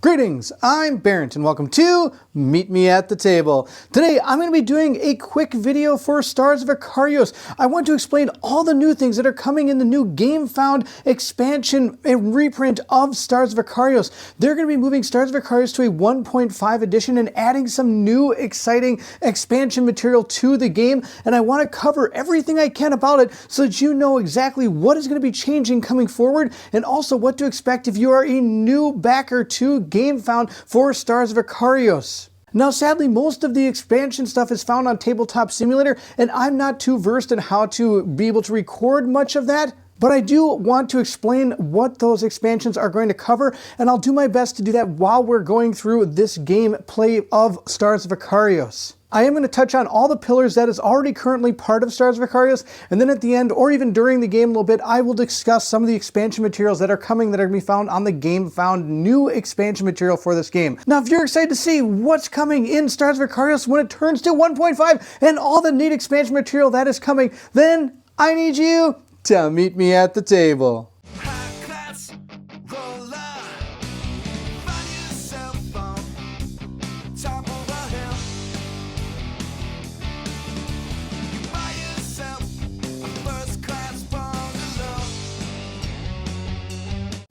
Greetings, I'm Barrett and welcome to Meet Me at the Table. Today I'm going to be doing a quick video for Stars of Akrios. I want to explain all the new things that are coming in the new Gamefound expansion and reprint of Stars of Akrios. They're going to be moving Stars of Akrios to a 1.5 edition and adding some new exciting expansion material to the game, and I want to cover everything I can about it so that you know exactly what is going to be changing coming forward and also what to expect if you are a new backer to Gamefound for Stars of Akrios. Now, sadly, most of the expansion stuff is found on Tabletop Simulator, and I'm not too versed in how to be able to record much of that, but I do want to explain what those expansions are going to cover, and I'll do my best to do that while we're going through this gameplay of Stars of Akrios. I am going to touch on all the pillars that is already currently part of Stars of Akrios, and then at the end, or even during the game a little bit, I will discuss some of the expansion materials that are coming that are going to be found on the Gamefound new expansion material for this game. Now, if you're excited to see what's coming in Stars of Akrios when it turns to 1.5 and all the neat expansion material that is coming, then I need you to meet me at the table.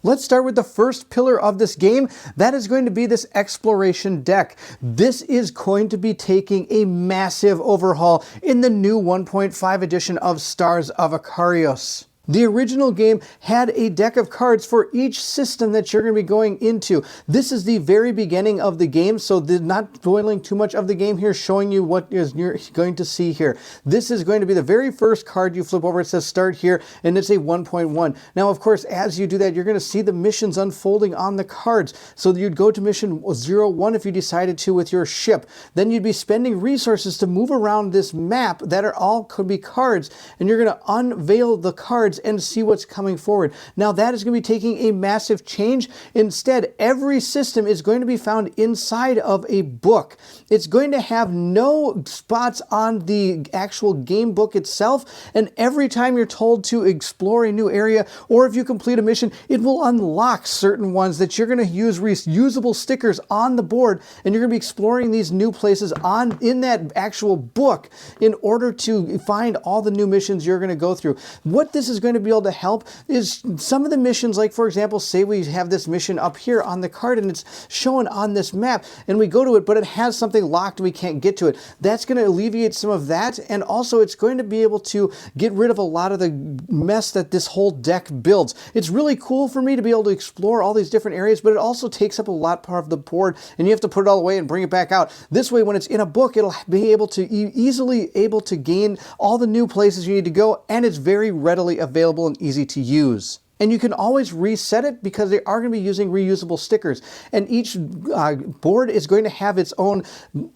Let's start with the first pillar of this game. That is going to be this exploration deck. This is going to be taking a massive overhaul in the new 1.5 edition of Stars of Akrios. The original game had a deck of cards for each system that you're going to be going into. This is the very beginning of the game, so they're not spoiling too much of the game here, showing you what you're going to see here. This is going to be the very first card you flip over. It says start here, and it's a 1.1. Now, of course, as you do that, you're going to see the missions unfolding on the cards. So you'd go to mission 01 if you decided to with your ship. Then you'd be spending resources to move around this map that are all could be cards, and you're going to unveil the cards and see what's coming forward. Now that is going to be taking a massive change. Instead, every system is going to be found inside of a book. It's going to have no spots on the actual game book itself, and every time you're told to explore a new area, or if you complete a mission, it will unlock certain ones that you're going to use reusable stickers on the board, and you're going to be exploring these new places in that actual book in order to find all the new missions you're going to go through. What this is going to be able to help is some of the missions, like for example, say we have this mission up here on the card and it's shown on this map and we go to it, but it has something locked and we can't get to it. That's going to alleviate some of that, and also it's going to be able to get rid of a lot of the mess that this whole deck builds. It's really cool for me to be able to explore all these different areas, but it also takes up a lot part of the board and you have to put it all away and bring it back out. This way, when it's in a book, it'll be able to easily able to gain all the new places you need to go, and it's very readily available and easy to use. And you can always reset it because they are going to be using reusable stickers. And each board is going to have its own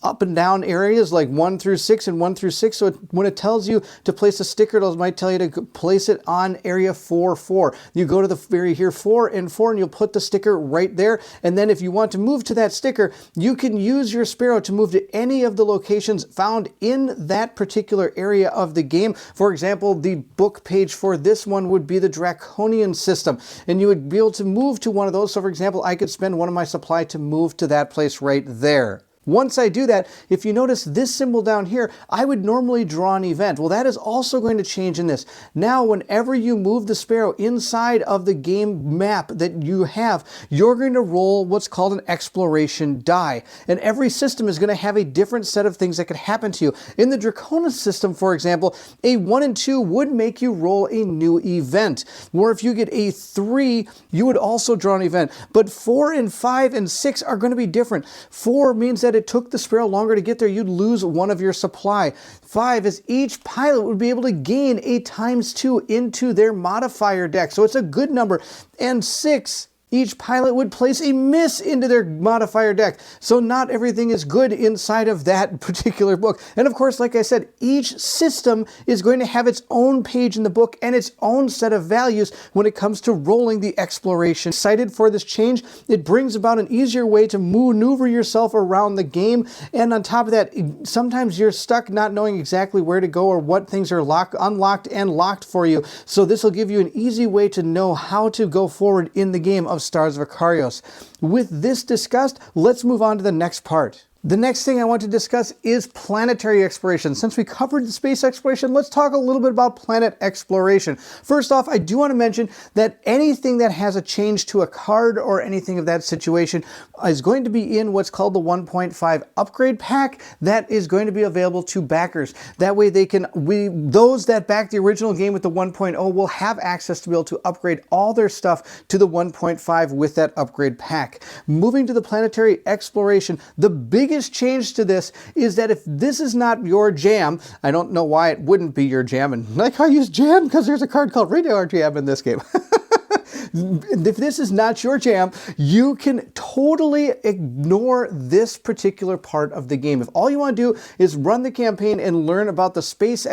up and down areas, like 1 through 6 and 1 through 6. So when it tells you to place a sticker, it might tell you to place it on area 4-4. You go to the area here 4 and 4, and you'll put the sticker right there. And then if you want to move to that sticker, you can use your sparrow to move to any of the locations found in that particular area of the game. For example, the book page for this one would be the Draconian system, and you would be able to move to one of those. So for example, I could spend one of my supply to move to that place right there. Once I do that, if you notice this symbol down here, I would normally draw an event. Well, that is also going to change in this. Now, whenever you move the sparrow inside of the game map that you have, you're going to roll what's called an exploration die. And every system is going to have a different set of things that could happen to you. In the Draconian system, for example, a 1 and 2 would make you roll a new event. Or if you get a 3, you would also draw an event. But 4 and 5 and 6 are going to be different. 4 means that it took the sparrow longer to get there, you'd lose one of your supply. 5 is each pilot would be able to gain a ×2 into their modifier deck, so it's a good number. And 6, each pilot would place a miss into their modifier deck. So not everything is good inside of that particular book. And of course, like I said, each system is going to have its own page in the book and its own set of values when it comes to rolling the exploration. Excited for this change. It brings about an easier way to maneuver yourself around the game. And on top of that, sometimes you're stuck not knowing exactly where to go or what things are unlocked and locked for you. So this will give you an easy way to know how to go forward in the game of of Stars of Akrios. With this discussed, let's move on to the next part. The next thing I want to discuss is planetary exploration. Since we covered the space exploration, let's talk a little bit about planet exploration. First off, I do want to mention that anything that has a change to a card or anything of that situation is going to be in what's called the 1.5 upgrade pack that is going to be available to backers. That way those that back the original game with the 1.0 will have access to be able to upgrade all their stuff to the 1.5 with that upgrade pack. Moving to the planetary exploration, the biggest change to this is that if this is not your jam, I don't know why it wouldn't be your jam, and like I use jam because there's a card called Radar Jam in this game. If this is not your jam, you can totally ignore this particular part of the game. If all you want to do is run the campaign and learn about the space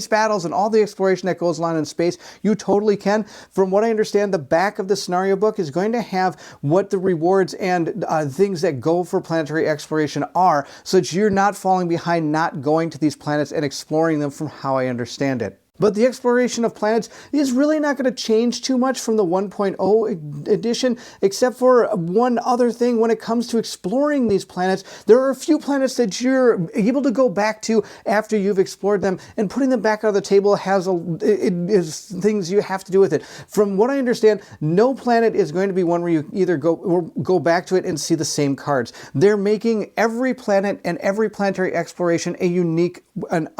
battles and all the exploration that goes on in space, you totally can. From what I understand, the back of the scenario book is going to have what the rewards and things that go for planetary exploration are, so that you're not falling behind not going to these planets and exploring them, from how I understand it. But the exploration of planets is really not going to change too much from the 1.0 edition, except for one other thing. When it comes to exploring these planets, there are a few planets that you're able to go back to after you've explored them, and putting them back on the table it is things you have to do with it. From what I understand, no planet is going to be one where you either go back to it and see the same cards. They're making every planet and every planetary exploration a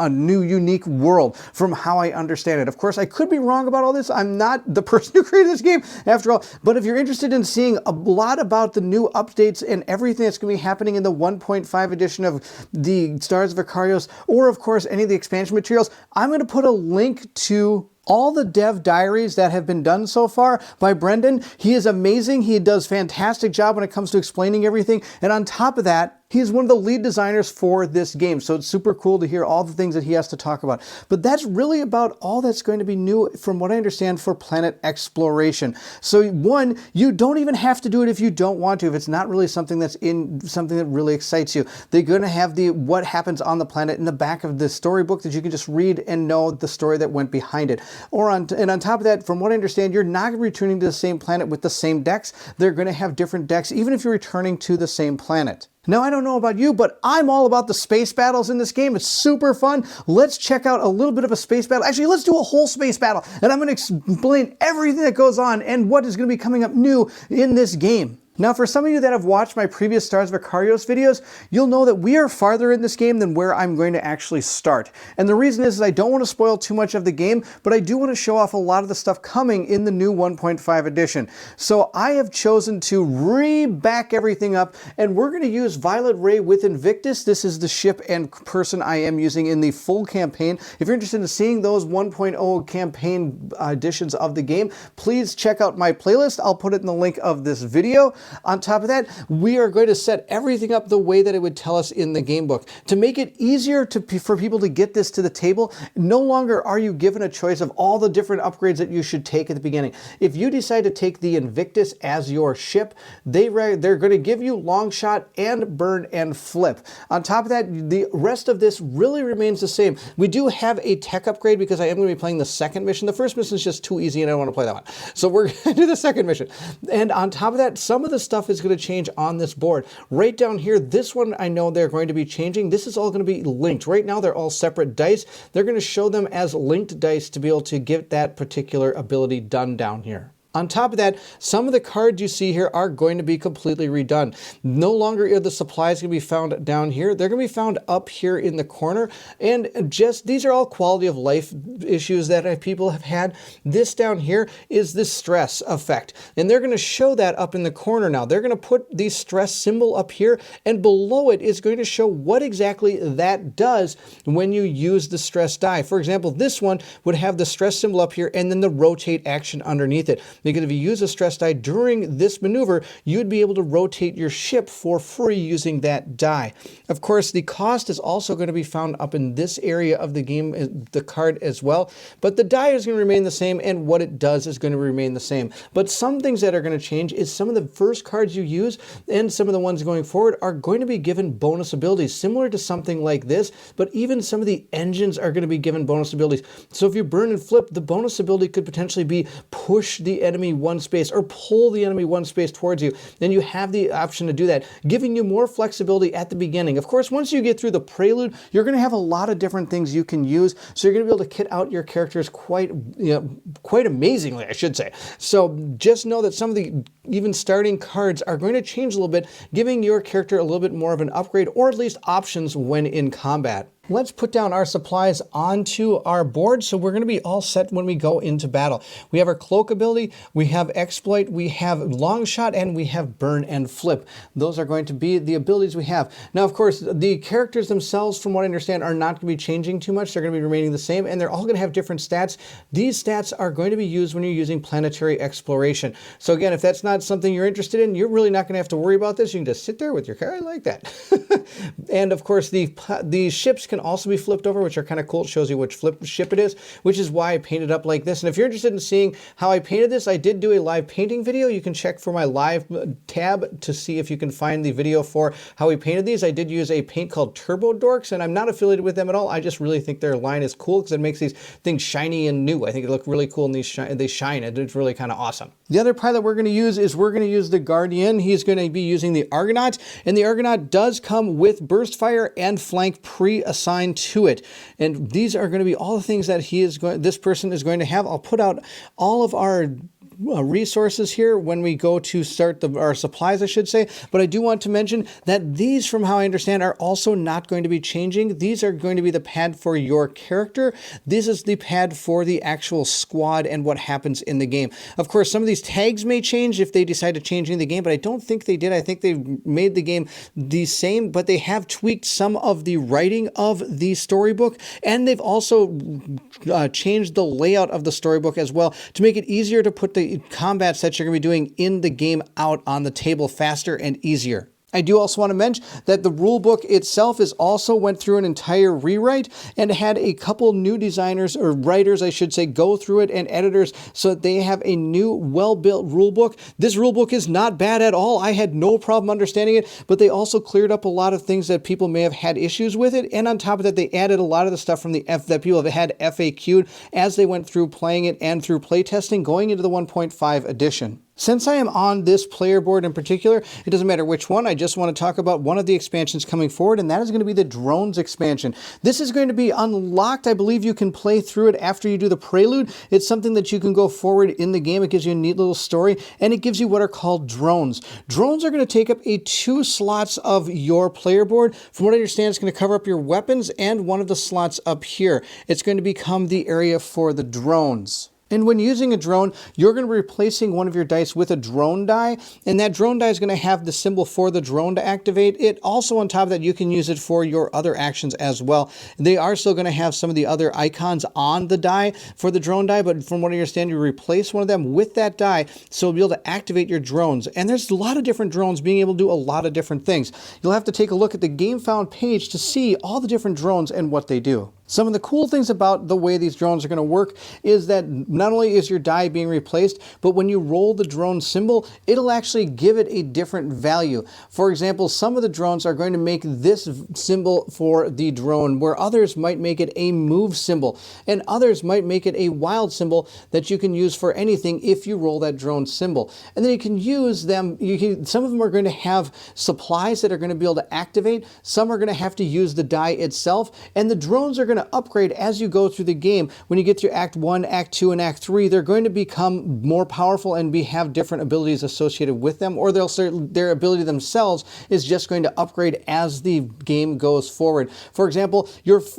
new unique world, from how I understand it. Of course, I could be wrong about all this. I'm not the person who created this game, after all. But if you're interested in seeing a lot about the new updates and everything that's going to be happening in the 1.5 edition of the Stars of Akrios, or of course any of the expansion materials, I'm going to put a link to all the dev diaries that have been done so far by Brendan. He is amazing. He does a fantastic job when it comes to explaining everything. And on top of that, he's one of the lead designers for this game, so it's super cool to hear all the things that he has to talk about. But that's really about all that's going to be new, from what I understand, for planet exploration. So one, you don't even have to do it if you don't want to, if it's not really something that really excites you. They're going to have what happens on the planet in the back of the storybook that you can just read and know the story that went behind it. And on top of that, from what I understand, you're not returning to the same planet with the same decks. They're going to have different decks, even if you're returning to the same planet. Now, I don't know about you, but I'm all about the space battles in this game. It's super fun. Let's check out a little bit of a space battle. Actually, let's do a whole space battle, and I'm going to explain everything that goes on and what is going to be coming up new in this game. Now, for some of you that have watched my previous Stars of Akrios videos, you'll know that we are farther in this game than where I'm going to actually start. And the reason is I don't want to spoil too much of the game, but I do want to show off a lot of the stuff coming in the new 1.5 edition. So I have chosen to re-back everything up, and we're going to use Violet Ray with Invictus. This is the ship and person I am using in the full campaign. If you're interested in seeing those 1.0 campaign editions of the game, please check out my playlist. I'll put it in the link of this video. On top of that, we are going to set everything up the way that it would tell us in the game book. To make it easier for people to get this to the table, no longer are you given a choice of all the different upgrades that you should take at the beginning. If you decide to take the Invictus as your ship, they're going to give you long shot and burn and flip. On top of that, the rest of this really remains the same. We do have a tech upgrade because I am going to be playing the second mission. The first mission is just too easy and I don't want to play that one. So we're going to do the second mission. And on top of that, some of the stuff is going to change on this board. Right down here, this one I know they're going to be changing. This is all going to be linked. Right now they're all separate dice. They're going to show them as linked dice to be able to get that particular ability done down here. On top of that, some of the cards you see here are going to be completely redone. No longer are the supplies going to be found down here. They're going to be found up here in the corner. And just these are all quality of life issues that people have had. This down here is the stress effect. And they're going to show that up in the corner now. They're going to put the stress symbol up here, and below it is going to show what exactly that does when you use the stress die. For example, this one would have the stress symbol up here and then the rotate action underneath it. Because if you use a stress die during this maneuver, you'd be able to rotate your ship for free using that die. Of course, the cost is also going to be found up in this area of the game, the card as well. But the die is going to remain the same, and what it does is going to remain the same. But some things that are going to change is some of the first cards you use and some of the ones going forward are going to be given bonus abilities, similar to something like this, but even some of the engines are going to be given bonus abilities. So if you burn and flip, the bonus ability could potentially be push the enemy one space or pull the enemy one space towards you, then you have the option to do that, giving you more flexibility at the beginning. Of course, once you get through the prelude, you're going to have a lot of different things you can use, so you're going to be able to kit out your characters quite amazingly, I should say. So just know that some of the even starting cards are going to change a little bit, giving your character a little bit more of an upgrade, or at least options when in combat. Let's put down our supplies onto our board, so we're going to be all set when we go into battle. We have our cloak ability, we have exploit, we have long shot, and we have burn and flip. Those are going to be the abilities we have. Now, of course, the characters themselves, from what I understand, are not going to be changing too much. They're going to be remaining the same, and they're all going to have different stats. These stats are going to be used when you're using planetary exploration. So again, if that's not something you're interested in, you're really not going to have to worry about this. You can just sit there with your car. I like that. And of course, the ships can also be flipped over, which are kind of cool. It shows you which ship it is, which is why I painted up like this. And if you're interested in seeing how I painted this, I did do a live painting video. You can check for my live tab to see if you can find the video for how we painted these. I did use a paint called Turbo Dorks, and I'm not affiliated with them at all. I just really think their line is cool because it makes these things shiny and new. I think it look really cool, and they shine. It's really kind of awesome. The other pilot we're going to use is we're going to use the Guardian. He's going to be using the Argonaut, and the Argonaut does come with burst fire and flank pre-assigned to it. And these are going to be all the things that this person is going to have. I'll put out all of our resources here when we go to start our supplies, I should say. But I do want to mention that these, from how I understand, are also not going to be changing. These are going to be the pad for your character. This is the pad for the actual squad and what happens in the game. Of course, some of these tags may change if they decide to change in the game, but I don't think they did. I think they made the game the same, but they have tweaked some of the writing of the storybook, and they've also changed the layout of the storybook as well to make it easier to put the combats that you're going to be doing in the game out on the table faster and easier. I do also want to mention that the rulebook itself also went through an entire rewrite and had a couple new designers, or writers I should say, go through it, and editors, so that they have a new well-built rulebook. This rulebook is not bad at all. I had no problem understanding it, but they also cleared up a lot of things that people may have had issues with it, and on top of that, they added a lot of the stuff from that people have had FAQ'd as they went through playing it and through playtesting going into the 1.5 edition. Since I am on this player board in particular, it doesn't matter which one, I just want to talk about one of the expansions coming forward, and that is going to be the Drones expansion. This is going to be unlocked. I believe you can play through it after you do the prelude. It's something that you can go forward in the game. It gives you a neat little story, and it gives you what are called drones. Drones are going to take up 2 slots of your player board. From what I understand, it's going to cover up your weapons and one of the slots up here. It's going to become the area for the drones. And when using a drone, you're going to be replacing one of your dice with a drone die, and that drone die is going to have the symbol for the drone to activate it. Also, on top of that, you can use it for your other actions as well. They are still going to have some of the other icons on the die for the drone die, but from what I understand, you replace one of them with that die, so you'll be able to activate your drones. And there's a lot of different drones being able to do a lot of different things. You'll have to take a look at the Gamefound page to see all the different drones and what they do. Some of the cool things about the way these drones are going to work is that not only is your die being replaced, but when you roll the drone symbol, it'll actually give it a different value. For example, some of the drones are going to make this symbol for the drone, where others might make it a move symbol, and others might make it a wild symbol that you can use for anything if you roll that drone symbol. And then you can use them, some of them are going to have supplies that are going to be able to activate, some are going to have to use the die itself, and the drones are going to upgrade as you go through the game. When you get through Act 1, Act 2, and Act 3, they're going to become more powerful and have different abilities associated with them, or their ability themselves is just going to upgrade as the game goes forward. For example,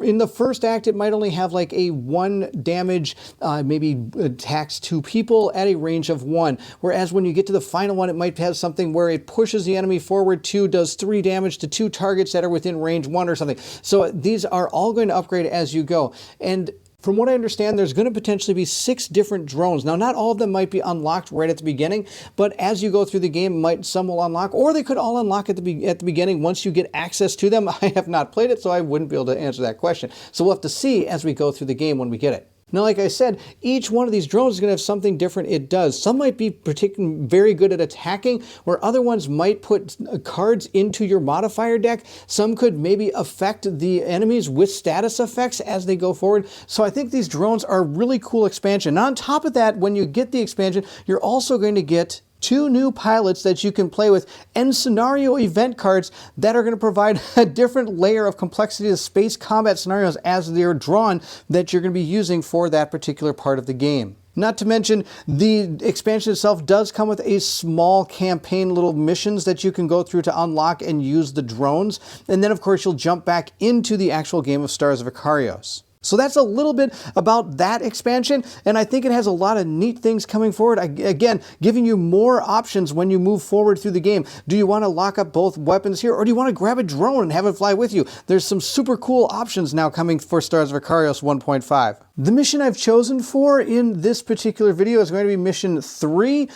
in the first act, it might only have like a 1 damage, maybe attacks 2 people at a range of 1, whereas when you get to the final one, it might have something where it pushes the enemy forward 2, does 3 damage to 2 targets that are within range 1 or something. So these are all going to upgrade as you go. And from what I understand, there's going to potentially be 6 different drones. Now, not all of them might be unlocked right at the beginning, but as you go through the game, some will unlock, or they could all unlock at the beginning once you get access to them. I have not played it, so I wouldn't be able to answer that question. So we'll have to see as we go through the game when we get it. Now, like I said, each one of these drones is going to have something different it does. Some might be very good at attacking, where other ones might put cards into your modifier deck. Some could maybe affect the enemies with status effects as they go forward. So I think these drones are a really cool expansion. Now, on top of that, when you get the expansion, you're also going to get 2 new pilots that you can play with, and scenario event cards that are going to provide a different layer of complexity to space combat scenarios as they're drawn that you're going to be using for that particular part of the game. Not to mention, the expansion itself does come with a small campaign little missions that you can go through to unlock and use the drones. And then, of course, you'll jump back into the actual game of Stars of Akrios. So that's a little bit about that expansion, and I think it has a lot of neat things coming forward. Again, giving you more options when you move forward through the game. Do you want to lock up both weapons here, or do you want to grab a drone and have it fly with you? There's some super cool options now coming for Stars of Akrios 1.5. The mission I've chosen for in this particular video is going to be mission 3.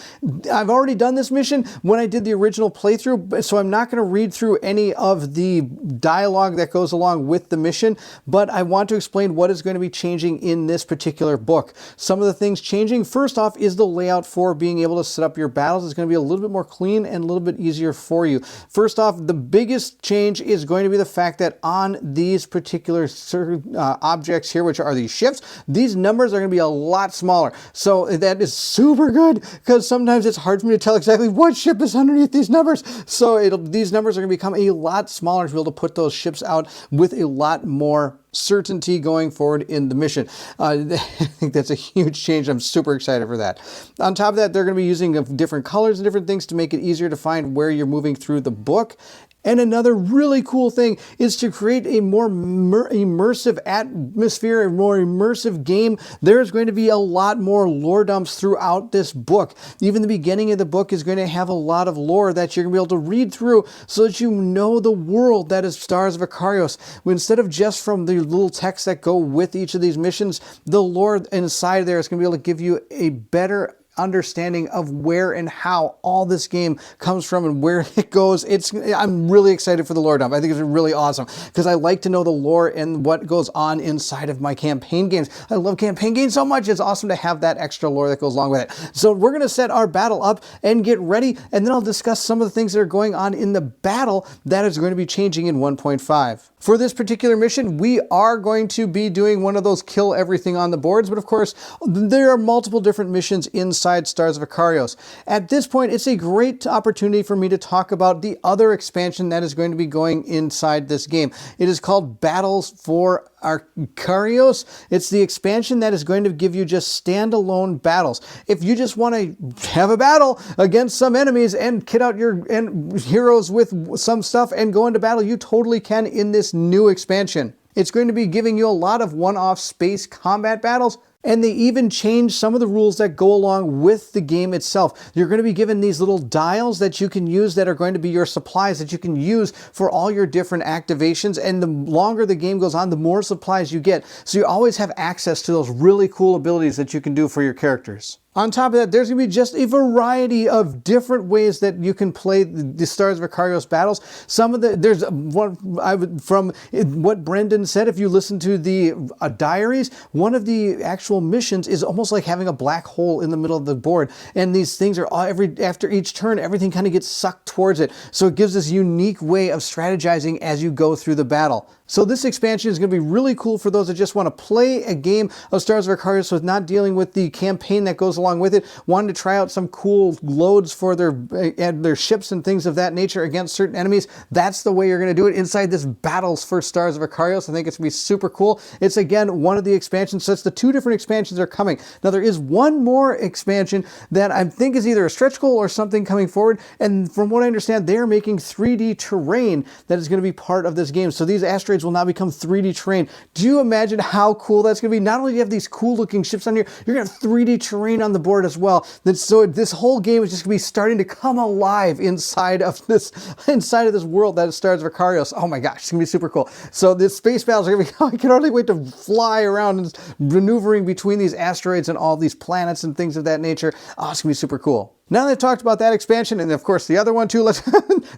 I've already done this mission when I did the original playthrough, so I'm not going to read through any of the dialogue that goes along with the mission, but I want to explain what is going to be changing in this particular book. Some of the things changing, first off, is the layout for being able to set up your battles. It's going to be a little bit more clean and a little bit easier for you. First off, the biggest change is going to be the fact that on these particular objects here, which are these ships, these numbers are going to be a lot smaller. So that is super good, because sometimes it's hard for me to tell exactly what ship is underneath these numbers. So these numbers are going to become a lot smaller to be able to put those ships out with a lot more certainty going forward in the mission. I think that's a huge change. I'm super excited for that. On top of that, they're going to be using different colors and different things to make it easier to find where you're moving through the book. And another really cool thing is to create a more immersive atmosphere, a more immersive game. There's going to be a lot more lore dumps throughout this book. Even the beginning of the book is going to have a lot of lore that you're going to be able to read through so that you know the world that is Stars of Akrios. Instead of just from the little texts that go with each of these missions, the lore inside there is going to be able to give you a better understanding of where and how all this game comes from and where it goes. I'm really excited for the lore dump. I think it's really awesome because I like to know the lore and what goes on inside of my campaign games. I love campaign games so much. It's awesome to have that extra lore that goes along with it. So we're going to set our battle up and get ready, and then I'll discuss some of the things that are going on in the battle that is going to be changing in 1.5. For this particular mission, we are going to be doing one of those kill everything on the boards, but of course, there are multiple different missions inside Stars of Akrios. At this point, it's a great opportunity for me to talk about the other expansion that is going to be going inside this game. It is called Battles for Akrios. It's the expansion that is going to give you just standalone battles. If you just want to have a battle against some enemies and kit out your heroes with some stuff and go into battle, you totally can in this new expansion. It's going to be giving you a lot of one-off space combat battles, and they even change some of the rules that go along with the game itself. You're going to be given these little dials that you can use that are going to be your supplies that you can use for all your different activations. And the longer the game goes on, the more supplies you get. So you always have access to those really cool abilities that you can do for your characters. On top of that, there's going to be just a variety of different ways that you can play the Stars of Akrios battles. There's one from what Brendan said. If you listen to the Diaries, one of the actual missions is almost like having a black hole in the middle of the board, and these things are after each turn, everything kind of gets sucked towards it. So it gives this unique way of strategizing as you go through the battle. So this expansion is going to be really cool for those that just want to play a game of Stars of Akrios with not dealing with the campaign that goes along with it, wanting to try out some cool loads for their ships and things of that nature against certain enemies. That's the way you're going to do it inside this Battles for Stars of Akrios. I think it's going to be super cool. It's, again, one of the expansions. So it's the 2 different expansions that are coming. Now, there is one more expansion that I think is either a stretch goal or something coming forward. And from what I understand, they're making 3D terrain that is going to be part of this game. So these asteroids will now become 3D terrain. Do you imagine how cool that's going to be? Not only do you have these cool looking ships on here, you're going to have 3D terrain on the board as well. So this whole game is just going to be starting to come alive inside of this world that is Stars of Akrios. Oh my gosh, it's going to be super cool. So the space battles are going to be, I can hardly wait to fly around and maneuvering between these asteroids and all these planets and things of that nature. Oh, it's going to be super cool. Now that I've talked about that expansion, and of course the other one too,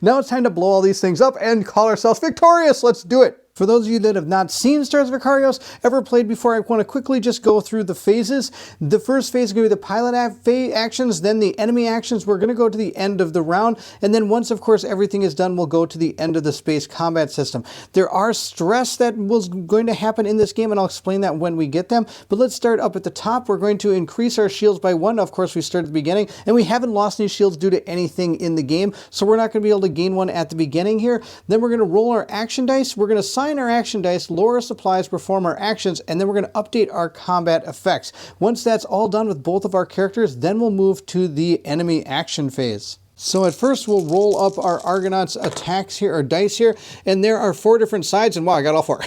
now it's time to blow all these things up and call ourselves victorious. Let's do it. For those of you that have not seen Stars of Akrios, ever played before, I want to quickly just go through the phases. The first phase is going to be the pilot actions, then the enemy actions. We're going to go to the end of the round, and then once, of course, everything is done, we'll go to the end of the space combat system. There are stress that was going to happen in this game, and I'll explain that when we get them. But let's start up at the top. We're going to increase our shields by 1. Of course, we start at the beginning, and we haven't lost any shields due to anything in the game, so we're not going to be able to gain one at the beginning here. Then we're going to roll our action dice. We're going to assign our action dice, lower our supplies, perform our actions, and then we're going to update our combat effects. Once that's all done with both of our characters, then we'll move to the enemy action phase. So at first we'll roll up our Argonauts attacks here, or dice here, and there are 4 different sides, and wow, I got all 4.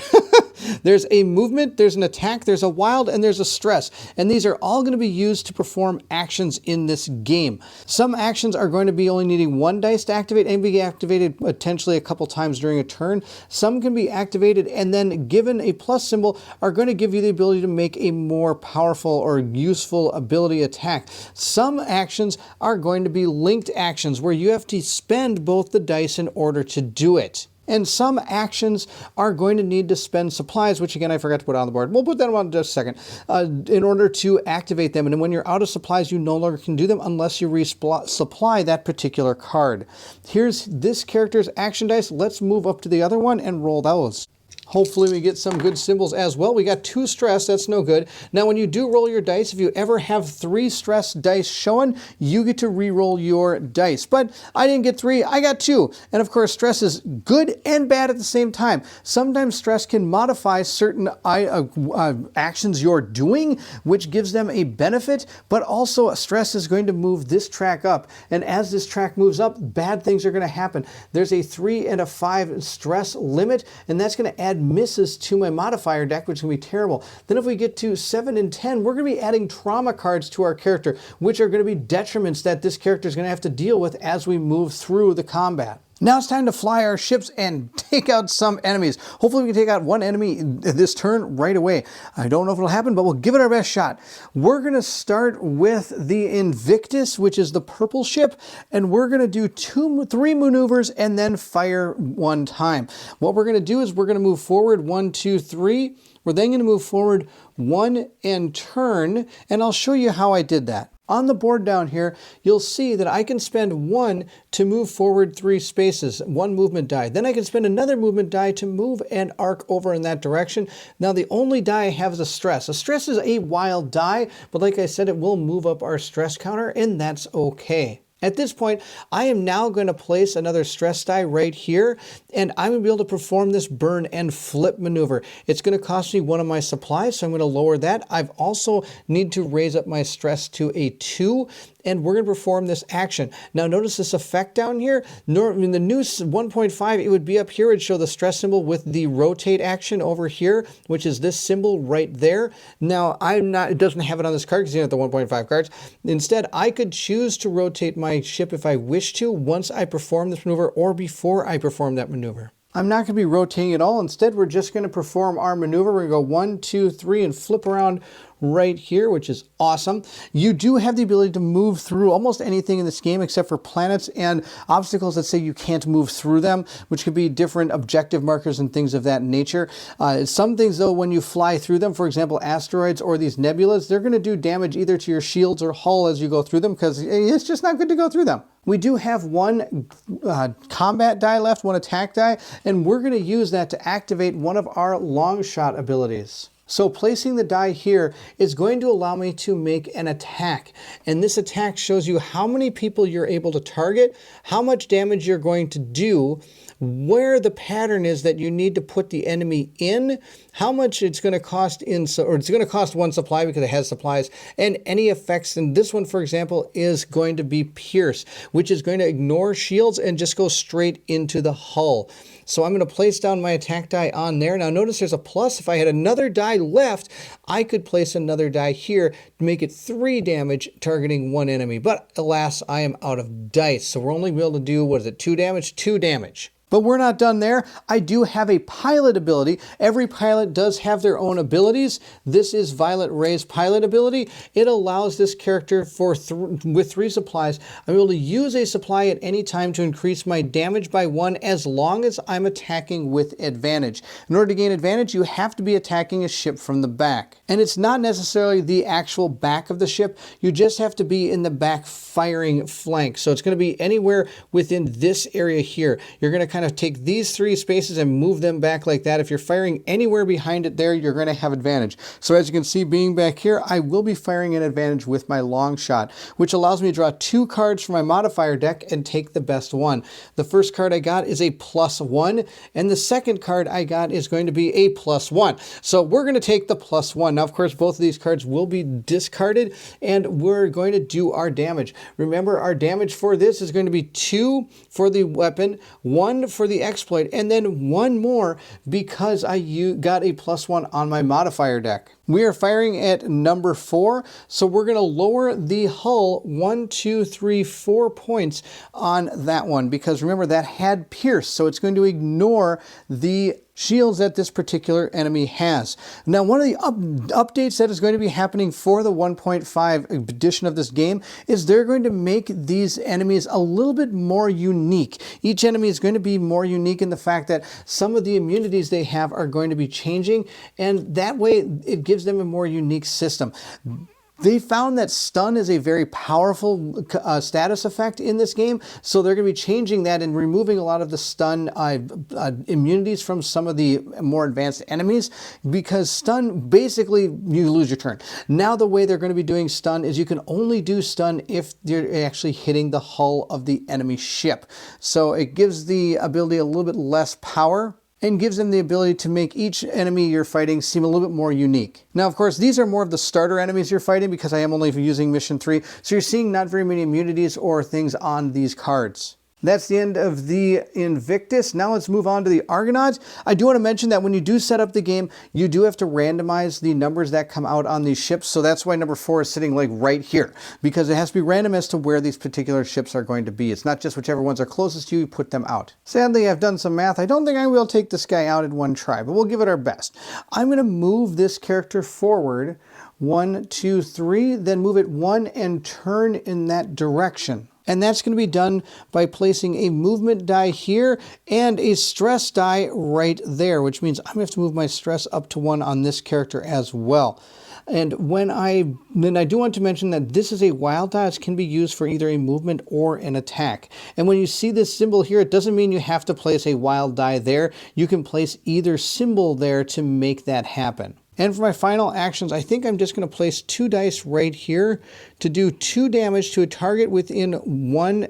There's a movement, there's an attack, there's a wild, and there's a stress. And these are all going to be used to perform actions in this game. Some actions are going to be only needing 1 dice to activate and be activated potentially a couple times during a turn. Some can be activated and then given a plus symbol are going to give you the ability to make a more powerful or useful ability attack. Some actions are going to be linked actions where you have to spend both the dice in order to do it. And some actions are going to need to spend supplies, which again, I forgot to put on the board. We'll put that on in just a second, in order to activate them. And when you're out of supplies, you no longer can do them unless you resupply that particular card. Here's this character's action dice. Let's move up to the other one and roll those. Hopefully we get some good symbols as well. We got 2 stress, that's no good. Now when you do roll your dice, if you ever have 3 stress dice shown, you get to re-roll your dice. But I didn't get 3, I got 2. And of course stress is good and bad at the same time. Sometimes stress can modify certain actions you're doing, which gives them a benefit, but also stress is going to move this track up. And as this track moves up, bad things are going to happen. There's a 3 and a 5 stress limit, and that's going to add misses to my modifier deck, which is going to be terrible. Then if we get to 7 and 10, we're going to be adding trauma cards to our character, which are going to be detriments that this character is going to have to deal with as we move through the combat. Now it's time to fly our ships and take out some enemies. Hopefully we can take out 1 enemy this turn right away. I don't know if it'll happen, but we'll give it our best shot. We're going to start with the Invictus, which is the purple ship, and we're going to do 3 maneuvers and then fire 1 time. What we're going to do is we're going to move forward 1, 2, 3. We're then going to move forward 1 and turn, and I'll show you how I did that. On the board down here, you'll see that I can spend 1 to move forward 3 spaces, 1 movement die. Then I can spend another movement die to move and arc over in that direction. Now the only die I have is a stress. A stress is a wild die, but like I said, it will move up our stress counter, and that's okay. At this point, I am now going to place another stress die right here, and I'm going to be able to perform this burn and flip maneuver. It's going to cost me 1 of my supplies, so I'm going to lower that. I've also need to raise up my stress to a 2, and we're going to perform this action. Now notice this effect down here. In the new 1.5, it would be up here. It would show the stress symbol with the rotate action over here, which is this symbol right there. Now it doesn't have it on this card because you have the 1.5 cards. Instead, I could choose to rotate my ship if I wish to once I perform this maneuver or before I perform that maneuver. I'm not going to be rotating at all. Instead, we're just going to perform our maneuver. We're going to go 1, 2, 3 and flip around right here, which is awesome. You do have the ability to move through almost anything in this game except for planets and obstacles that say you can't move through them, which could be different objective markers and things of that nature. Some things, though, when you fly through them, for example, asteroids or these nebulas, they're going to do damage either to your shields or hull as you go through them because it's just not good to go through them. We do have 1 combat die left, 1 attack die, and we're going to use that to activate one of our long shot abilities. So placing the die here is going to allow me to make an attack. And this attack shows you how many people you're able to target, how much damage you're going to do, where the pattern is that you need to put the enemy in, how much it's going to cost it's going to cost 1 supply because it has supplies, and any effects. And this one, for example, is going to be Pierce, which is going to ignore shields and just go straight into the hull. So I'm going to place down my attack die on there. Now notice there's a plus. If I had another die left, I could place another die here to make it 3 damage targeting 1 enemy. But alas, I am out of dice. So we're only able to do, 2 damage? 2 damage. But we're not done there. I do have a pilot ability. Every pilot does have their own abilities. This is Violet Ray's pilot ability. It allows this character with 3 supplies. I'm able to use a supply at any time to increase my damage by 1 as long as I'm attacking with advantage. In order to gain advantage, you have to be attacking a ship from the back. And it's not necessarily the actual back of the ship. You just have to be in the back firing flank. So it's going to be anywhere within this area here. You're going to kind of take these 3 spaces and move them back like that. If you're firing anywhere behind it there, you're going to have advantage. So as you can see, being back here, I will be firing an advantage with my long shot, which allows me to draw 2 cards from my modifier deck and take the best one. The first card I got is a +1, and the second card I got is going to be a +1. So we're going to take the +1. Now, of course, both of these cards will be discarded, and we're going to do our damage. Remember, our damage for this is going to be 2 for the weapon, 1 for the exploit, and then 1 more because I got a +1 on my modifier deck. We are firing at number 4, so we're going to lower the hull 1, 2, 3, 4 points on that one, because remember, that had pierce, so it's going to ignore the shields that this particular enemy has. Now, one of the updates that is going to be happening for the 1.5 edition of this game is they're going to make these enemies a little bit more unique. Each enemy is going to be more unique in the fact that some of the immunities they have are going to be changing, and that way it gives them a more unique system. They found that stun is a very powerful status effect in this game, so they're going to be changing that and removing a lot of the stun immunities from some of the more advanced enemies, because stun, basically, you lose your turn. Now the way they're going to be doing stun is you can only do stun if you're actually hitting the hull of the enemy ship. So it gives the ability a little bit less power, and gives them the ability to make each enemy you're fighting seem a little bit more unique. Now, of course, these are more of the starter enemies you're fighting because I am only using Mission 3, so you're seeing not very many immunities or things on these cards. That's the end of the Invictus. Now let's move on to the Argonauts. I do want to mention that when you do set up the game, you do have to randomize the numbers that come out on these ships. So that's why number 4 is sitting like right here, because it has to be random as to where these particular ships are going to be. It's not just whichever ones are closest to you, you put them out. Sadly, I've done some math. I don't think I will take this guy out in one try, but we'll give it our best. I'm going to move this character forward 1, 2, 3, then move it 1 and turn in that direction. And that's going to be done by placing a movement die here and a stress die right there, which means I'm going to have to move my stress up to 1 on this character as well. And then I do want to mention that this is a wild die, which can be used for either a movement or an attack. And when you see this symbol here, it doesn't mean you have to place a wild die there. You can place either symbol there to make that happen. And for my final actions, I think I'm just going to place 2 dice right here to do 2 damage to a target within one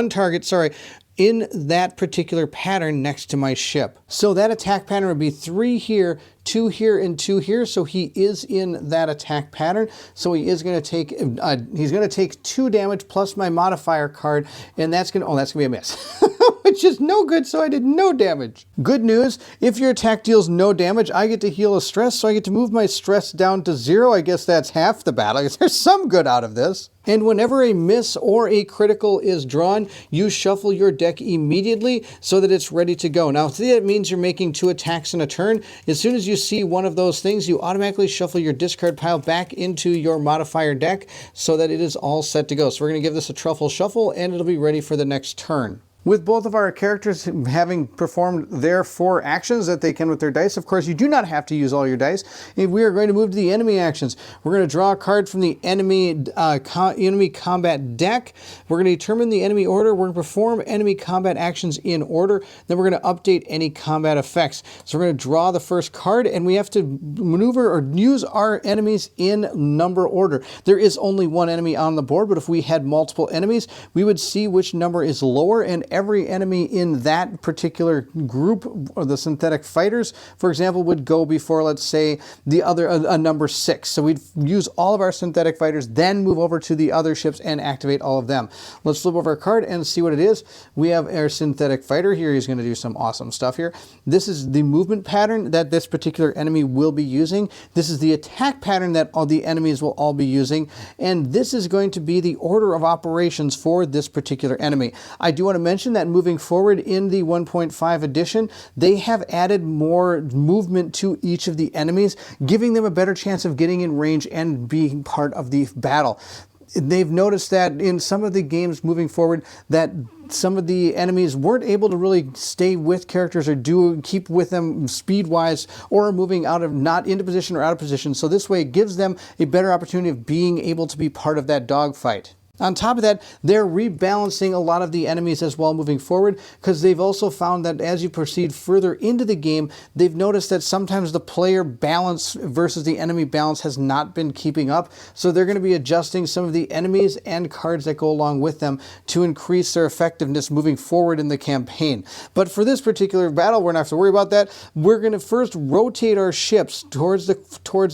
target, in that particular pattern next to my ship. So that attack pattern would be 3 here, 2 here, and 2 here. So he is in that attack pattern. So he is going to take he's going to take 2 damage plus my modifier card, and that's going to be a miss. Which is no good, so I did no damage. Good news, if your attack deals no damage, I get to heal a stress, so I get to move my stress down to 0. I guess that's half the battle. I guess there's some good out of this. And whenever a miss or a critical is drawn, you shuffle your deck immediately so that it's ready to go. Now, that means you're making 2 attacks in a turn. As soon as you see one of those things, you automatically shuffle your discard pile back into your modifier deck so that it is all set to go. So we're going to give this a truffle shuffle, and it'll be ready for the next turn. With both of our characters having performed their 4 actions that they can with their dice, of course, you do not have to use all your dice. If we are going to move to the enemy actions, we're going to draw a card from the enemy combat deck. We're going to determine the enemy order. We're going to perform enemy combat actions in order. Then we're going to update any combat effects. So we're going to draw the first card, and we have to maneuver or use our enemies in number order. There is only 1 enemy on the board, but if we had multiple enemies, we would see which number is lower, and every enemy in that particular group, or the synthetic fighters, for example, would go before, let's say, the other a number 6. So we'd use all of our synthetic fighters, then move over to the other ships and activate all of them. Let's flip over our card and see what it is. We have our synthetic fighter here. He's going to do some awesome stuff here. This is the movement pattern that this particular enemy will be using. This is the attack pattern that all the enemies will all be using. And this is going to be the order of operations for this particular enemy. I do want to mention mention that moving forward in the 1.5 edition, they have added more movement to each of the enemies, giving them a better chance of getting in range and being part of the battle. They've noticed that in some of the games moving forward that some of the enemies weren't able to really stay with characters or keep with them speed-wise, or moving not into position or out of position. So this way it gives them a better opportunity of being able to be part of that dogfight. On top of that, they're rebalancing a lot of the enemies as well moving forward, because they've also found that as you proceed further into the game, they've noticed that sometimes the player balance versus the enemy balance has not been keeping up. So they're going to be adjusting some of the enemies and cards that go along with them to increase their effectiveness moving forward in the campaign. But for this particular battle, we're not have to worry about that. We're going to first rotate our ships towards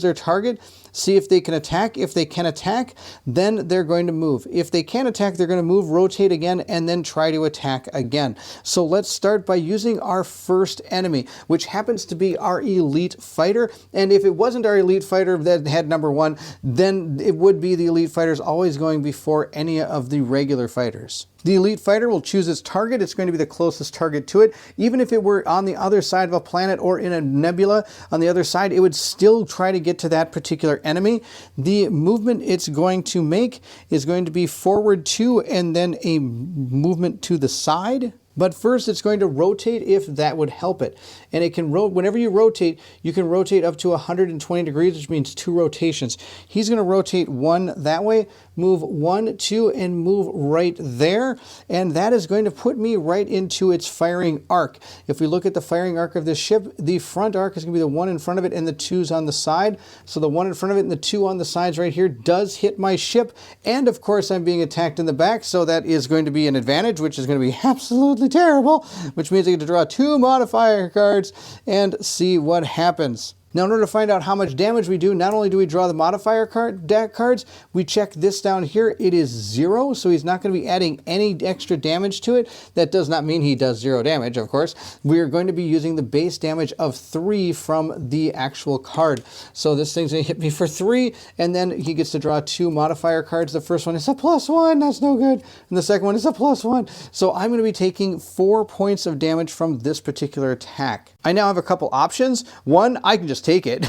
their target, see if they can attack. If they can attack, then they're going to move. If they can't attack, they're going to move, rotate again, and then try to attack again. So let's start by using our first enemy, which happens to be our elite fighter. And if it wasn't our elite fighter that had number 1, then it would be the elite fighters always going before any of the regular fighters. The elite fighter will choose its target. It's going to be the closest target to it. Even if it were on the other side of a planet or in a nebula on the other side, it would still try to get to that particular enemy. The movement it's going to make is going to be forward 2 and then a movement to the side. But first it's going to rotate if that would help it. And it can whenever you can rotate up to 120 degrees, which means 2 rotations. He's going to rotate 1 that way, move 1, 2, and move right there. And that is going to put me right into its firing arc. If we look at the firing arc of this ship, the front arc is going to be the 1 in front of it and the 2's on the side. So the 1 in front of it and the 2 on the sides right here does hit my ship. And of course I'm being attacked in the back, so that is going to be an advantage, which is going to be absolutely terrible, which means I get to draw 2 modifier cards and see what happens. Now, in order to find out how much damage we do, not only do we draw the modifier deck cards, we check this down here. It is 0, so he's not going to be adding any extra damage to it. That does not mean he does 0 damage, of course. We are going to be using the base damage of 3 from the actual card. So this thing's going to hit me for 3, and then he gets to draw 2 modifier cards. The first one is a +1, that's no good. And the second one is a +1. So I'm going to be taking 4 points of damage from this particular attack. I now have a couple options. 1, I can just take it.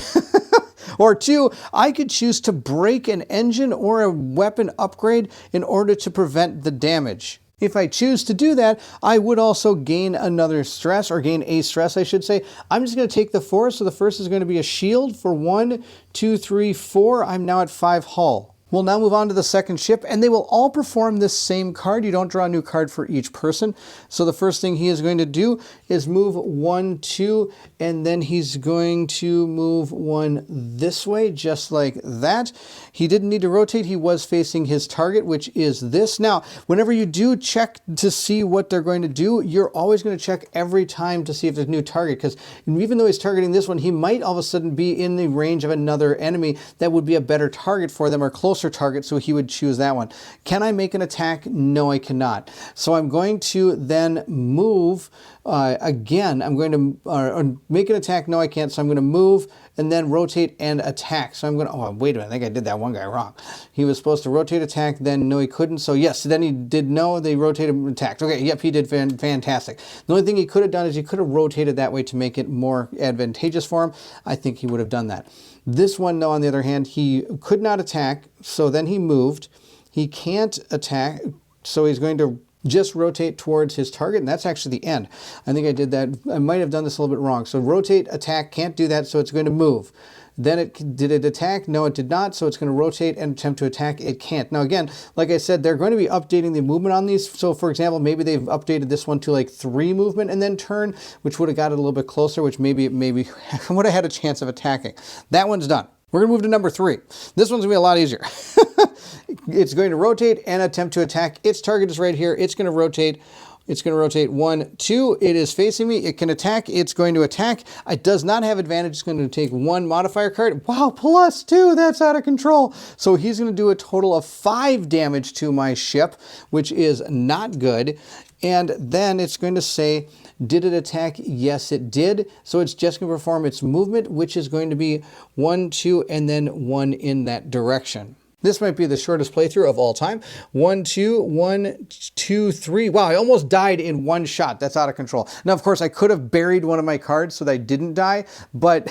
Or 2, I could choose to break an engine or a weapon upgrade in order to prevent the damage. If I choose to do that, I would also gain another stress, or gain a stress, I should say. I'm just going to take the 4, so the first is going to be a shield for 1, 2, 3, 4. I'm now at 5 hull. We'll now move on to the second ship, and they will all perform this same card. You don't draw a new card for each person. So the first thing he is going to do is move 1, 2, and then he's going to move 1 this way, just like that. He didn't need to rotate. He was facing his target, which is this. Now, whenever you do check to see what they're going to do, you're always going to check every time to see if there's a new target, because even though he's targeting this one, he might all of a sudden be in the range of another enemy that would be a better target for them, or closer target, so he would choose that one. Can I make an attack? No, I cannot. So I'm going to then move again. I'm going to make an attack. No, I can't. So I'm going to move and then rotate and attack. So I'm going to, oh, wait a minute. I think I did that one guy wrong. He was supposed to rotate, attack, then no, he couldn't. So yes, then he did no, they rotated and attacked. Okay, yep, he did fantastic. The only thing he could have done is he could have rotated that way to make it more advantageous for him. I think he would have done that. This one, though, on the other hand, he could not attack, so then he moved. He can't attack, so he's going to just rotate towards his target, and that's actually the end. I think I did that. I might have done this a little bit wrong. So rotate, attack, can't do that, so it's going to move. Then did it attack? No, it did not. So it's going to rotate and attempt to attack. It can't. Now, again, like I said, they're going to be updating the movement on these. So, for example, maybe they've updated this one to like 3 movement and then turn, which would have got it a little bit closer, which maybe would have had a chance of attacking. That one's done. We're going to move to number 3. This one's going to be a lot easier. It's going to rotate and attempt to attack. Its target is right here. It's going to rotate. It's going to rotate 1, 2. It is facing me. It can attack. It's going to attack. It does not have advantage. It's going to take 1 modifier card. Wow, +2. That's out of control. So he's going to do a total of 5 damage to my ship, which is not good. And then it's going to say, did it attack? Yes, it did. So it's just going to perform its movement, which is going to be 1, 2, and then 1 in that direction. This might be the shortest playthrough of all time. 1, 2, 1, 2, 3. Wow, I almost died in one shot. That's out of control. Now, of course, I could have buried one of my cards so that I didn't die, but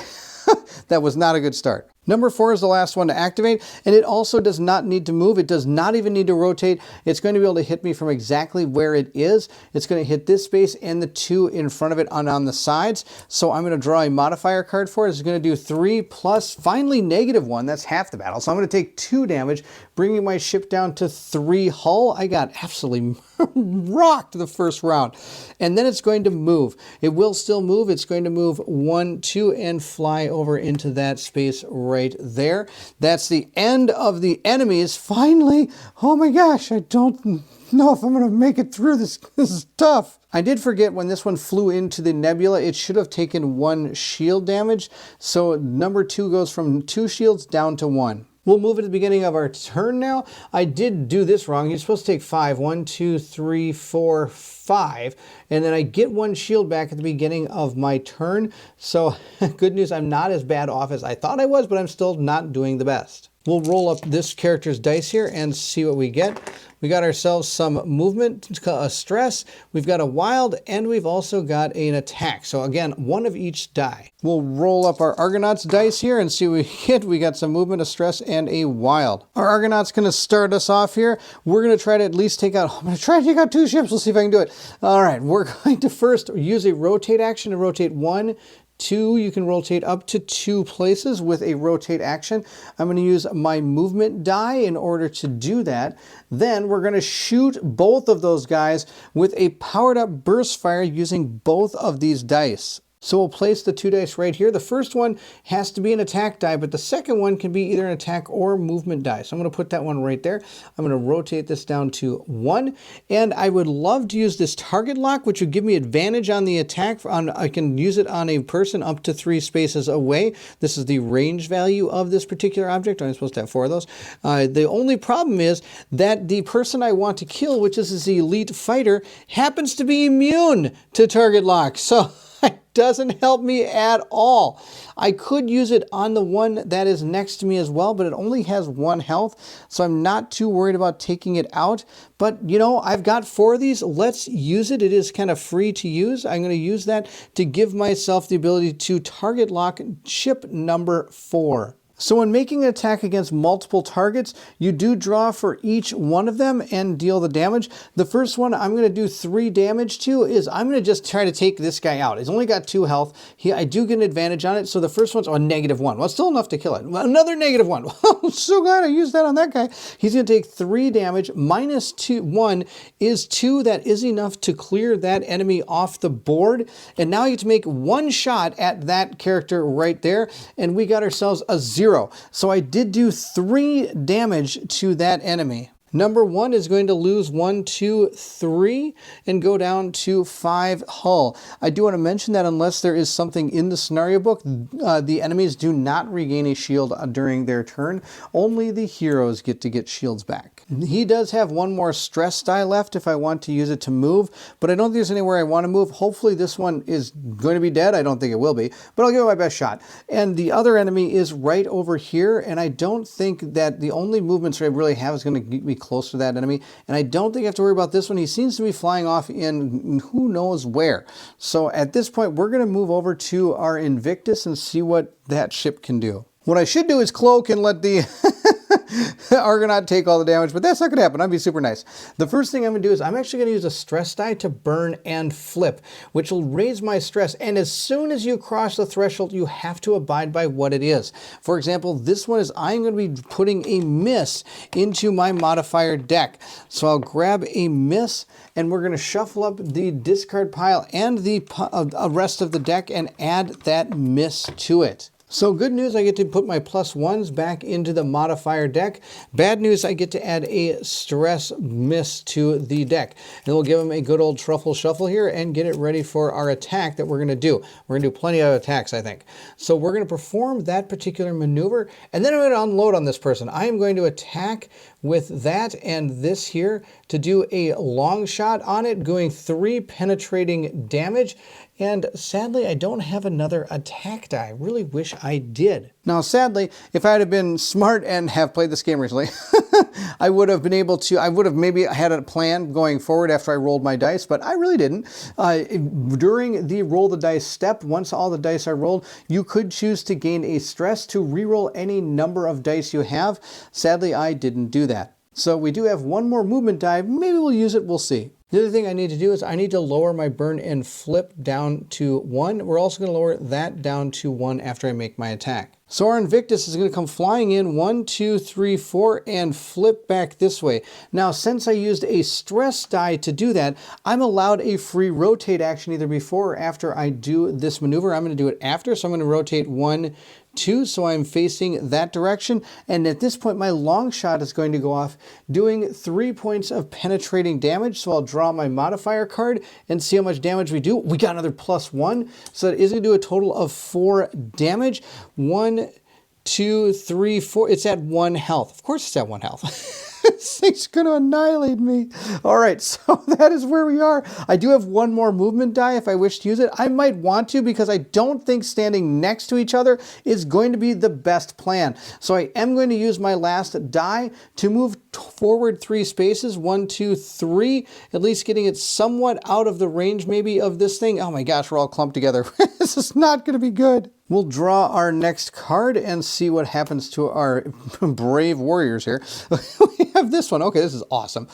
that was not a good start. Number 4 is the last one to activate, and it also does not need to move. It does not even need to rotate. It's going to be able to hit me from exactly where it is. It's going to hit this space and the 2 in front of it on the sides. So I'm going to draw a modifier card for it. It's going to do 3 plus finally -1. That's half the battle. So I'm going to take 2 damage, bringing my ship down to 3 hull. I got absolutely rocked the first round. And then it's going to move. It will still move. It's going to move 1, 2, and fly over into that space right there. That's the end of the enemies. Finally, oh my gosh, I don't know if I'm going to make it through this. This is tough. I did forget when this one flew into the nebula, it should have taken 1 shield damage. So number 2 goes from 2 shields down to 1. We'll move at the beginning of our turn now. I did do this wrong. You're supposed to take 5. 1, 2, 3, 4, 5. And then I get 1 shield back at the beginning of my turn. So good news, I'm not as bad off as I thought I was, but I'm still not doing the best. We'll roll up this character's dice here and see what we get. We got ourselves some movement, a stress, we've got a wild, and we've also got an attack. So again, 1 of each die. We'll roll up our Argonaut's dice here and see what we get. We got some movement, a stress, and a wild. Our Argonaut's going to start us off here. We're going to try to at least take out, I'm going to try to take out 2 ships. We'll see if I can do it. All right, we're going to first use a rotate action to rotate 1, 2, you can rotate up to 2 places with a rotate action. I'm going to use my movement die in order to do that. Then we're going to shoot both of those guys with a powered up burst fire using both of these dice. So we'll place the 2 dice right here. The first one has to be an attack die, but the second one can be either an attack or movement die. So I'm going to put that one right there. I'm going to rotate this down to 1. And I would love to use this target lock, which would give me advantage on the attack. I can use it on a person up to 3 spaces away. This is the range value of this particular object. I'm supposed to have 4 of those. The only problem is that the person I want to kill, which is this elite fighter, happens to be immune to target lock. So doesn't help me at all. I could use it on the one that is next to me as well, but it only has 1 health, so I'm not too worried about taking it out. But, you know, I've got 4 of these. Let's use it. It is kind of free to use. I'm going to use that to give myself the ability to target lock ship number 4. So when making an attack against multiple targets, you do draw for each one of them and deal the damage. The first one I'm going to do 3 damage to is I'm going to just try to take this guy out. He's only got 2 health. I do get an advantage on it. So the first one's -1. Well, it's still enough to kill it. Another -1. I'm so glad I used that on that guy. He's going to take 3 damage. -1 is 2. That is enough to clear that enemy off the board. And now you get to make 1 shot at that character right there. And we got ourselves a 0. So I did do 3 damage to that enemy. Number 1 is going to lose 1, 2, 3 and go down to 5 hull. I do want to mention that unless there is something in the scenario book, the enemies do not regain a shield during their turn. Only the heroes get to get shields back. He does have 1 more stress die left if I want to use it to move, but I don't think there's anywhere I want to move. Hopefully this one is going to be dead. I don't think it will be, but I'll give it my best shot. And the other enemy is right over here, and I don't think that the only movements I really have is going to get me close to that enemy, and I don't think I have to worry about this one. He seems to be flying off in who knows where. So at this point, we're going to move over to our Invictus and see what that ship can do. What I should do is cloak and let the Argonaut take all the damage, but that's not going to happen. I'd be super nice. The first thing I'm going to do is I'm actually going to use a stress die to burn and flip, which will raise my stress. And as soon as you cross the threshold, you have to abide by what it is. For example, this one is I'm going to be putting a miss into my modifier deck. So I'll grab a miss, and we're going to shuffle up the discard pile and the rest of the deck and add that miss to it. So good news, I get to put my +1s back into the modifier deck. Bad news, I get to add a stress miss to the deck. And we'll give him a good old truffle shuffle here and get it ready for our attack that we're going to do. We're going to do plenty of attacks, I think. So we're going to perform that particular maneuver, and then I'm going to unload on this person. I am going to attack with that and this here to do a long shot on it, doing 3 penetrating damage. And sadly, I don't have another attack die. I really wish I did. Now, sadly, if I had been smart and have played this game recently, I would have been able to, I would have maybe had a plan going forward after I rolled my dice, but I really didn't. During the roll the dice step, once all the dice are rolled, you could choose to gain a stress to reroll any number of dice you have. Sadly, I didn't do that. So we do have one more movement die. Maybe we'll use it, we'll see. The other thing I need to do is I need to lower my burn and flip down to 1. We're also going to lower that down to 1 after I make my attack. So our Invictus is going to come flying in 1, 2, 3, 4 and flip back this way. Now, since I used a stress die to do that, I'm allowed a free rotate action either before or after I do this maneuver. I'm going to do it after, so I'm going to rotate 1, 2, so I'm facing that direction. And at this point, my long shot is going to go off, doing 3 points of penetrating damage. So I'll draw my modifier card and see how much damage we do. We got another +1, so that is going to do a total of 4 damage. 1, 2, 3, 4. It's at 1 health. Of course it's at 1 health. This thing's going to annihilate me. All right, so that is where we are. I do have one more movement die if I wish to use it. I might want to because I don't think standing next to each other is going to be the best plan. So I am going to use my last die to move forward 3 spaces. 1, 2, 3. At least getting it somewhat out of the range maybe of this thing. Oh my gosh, we're all clumped together. This is not going to be good. We'll draw our next card and see what happens to our brave warriors here. We have this one. Okay, this is awesome.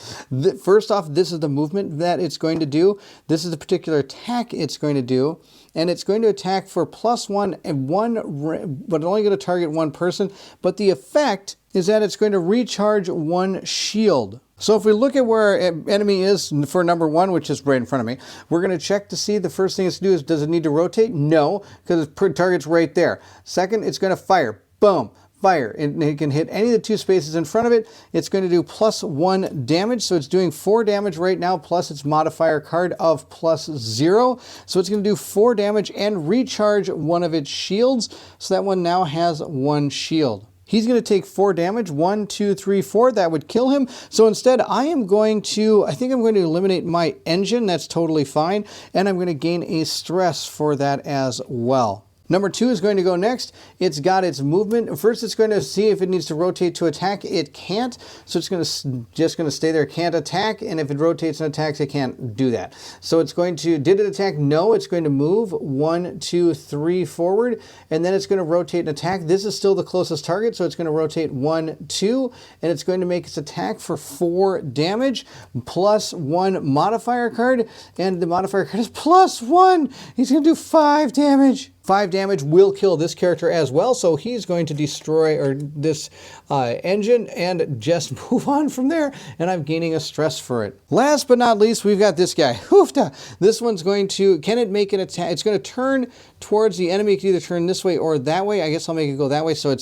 First off, this is the movement that it's going to do. This is the particular attack it's going to do. And it's going to attack for +1 and 1, but only going to target 1 person. But the effect is that it's going to recharge 1 shield. So if we look at where our enemy is for number 1, which is right in front of me, we're going to check to see the first thing it's to do is, does it need to rotate? No, because its target's right there. Second, it's going to fire. Boom. Fire. It can hit any of the 2 spaces in front of it. It's going to do +1 damage. So it's doing 4 damage right now, plus its modifier card of +0. So it's going to do 4 damage and recharge 1 of its shields. So that one now has 1 shield. He's going to take 4 damage, 1, 2, 3, 4. That would kill him. So instead, I think I'm going to eliminate my engine. That's totally fine. And I'm going to gain a stress for that as well. Number 2 is going to go next. It's got its movement. First, it's going to see if it needs to rotate to attack. It can't, so it's just going to stay there. Can't attack, and if it rotates and attacks, it can't do that. So it's going to, did it attack? No, it's going to move 1, 2, 3 forward, and then it's going to rotate and attack. This is still the closest target, so it's going to rotate 1, 2, and it's going to make its attack for 4 damage, +1 modifier card, and the modifier card is +1. He's going to do 5 damage. 5 damage will kill this character as well, so he's going to destroy this engine and just move on from there, and I'm gaining a stress for it. Last but not least, we've got this guy. Hoofta! This one's going to, can it make an attack? It's going to turn towards the enemy. It can either turn this way or that way. I guess I'll make it go that way, so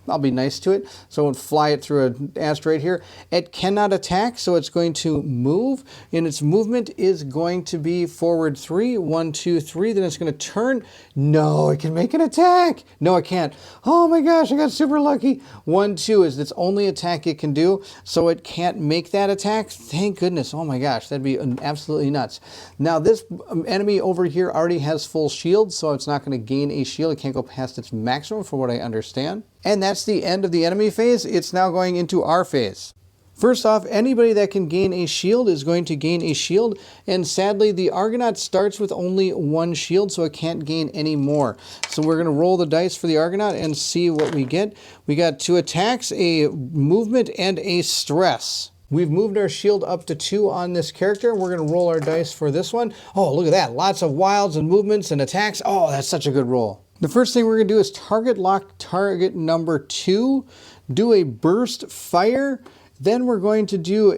I'll be nice to it, so I won't fly it through an asteroid here. It cannot attack, so it's going to move, and its movement is going to be forward 3, 1, 2, 3, then it's going to turn. No, it can make an attack. No, it can't. Oh my gosh, I got super lucky. 1, 2 is its only attack it can do, so it can't make that attack. Thank goodness. Oh my gosh, that'd be absolutely nuts. Now, this enemy over here already has full shield, so it's not going to gain a shield. It can't go past its maximum, for what I understand. And that's the end of the enemy phase. It's now going into our phase. First off, anybody that can gain a shield is going to gain a shield, and sadly the Argonaut starts with only 1 shield, so it can't gain any more. So we're going to roll the dice for the Argonaut and see what we get. We got 2 attacks, a movement, and a stress. We've moved our shield up to 2 on this character. We're going to roll our dice for this one. Oh, look at that. Lots of wilds and movements and attacks. Oh, that's such a good roll. The first thing we're going to do is target lock target number 2, do a burst fire. Then we're going to do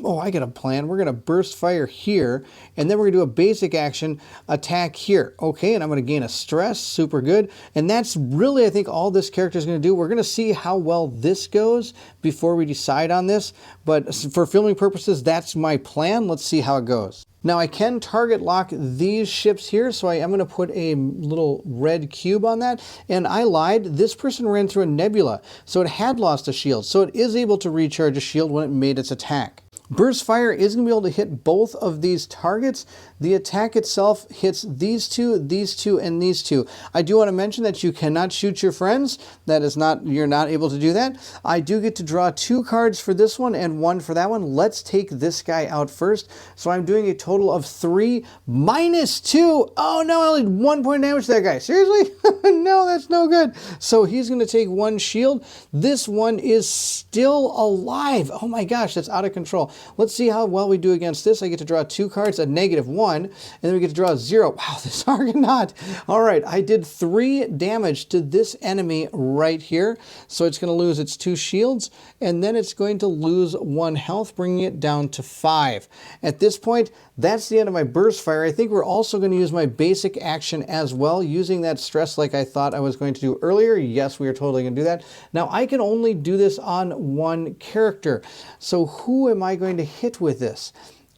I got a plan. We're going to burst fire here, and then we're going to do a basic action, attack here. Okay, and I'm going to gain a stress, super good. And that's really, I think, all this character is going to do. We're going to see how well this goes before we decide on this. But for filming purposes, that's my plan. Let's see how it goes. Now I can target lock these ships here, so I am going to put a little red cube on that. And I lied, this person ran through a nebula, so it had lost a shield, so it is able to recharge a shield when it made its attack. Burst Fire is going to be able to hit both of these targets. The attack itself hits these two, and these two. I do want to mention that you cannot shoot your friends. That is not, you're not able to do that. I do get to draw 2 cards for this one and 1 for that one. Let's take this guy out first. So I'm doing a total of 3 minus 2. Oh no, I only did 1 point of damage to that guy. Seriously? No, that's no good. So he's going to take 1 shield. This one is still alive. Oh my gosh, that's out of control. Let's see how well we do against this. I get to draw 2 cards, a -1, and then we get to draw 0. Wow, this Argonaut. All right, I did 3 damage to this enemy right here. So it's going to lose its 2 shields, and then it's going to lose 1 health, bringing it down to 5. At this point, that's the end of my Burst Fire. I think we're also going to use my basic action as well, using that stress like I thought I was going to do earlier. Yes, we are totally going to do that. Now, I can only do this on 1 character. So who am I going to hit with this?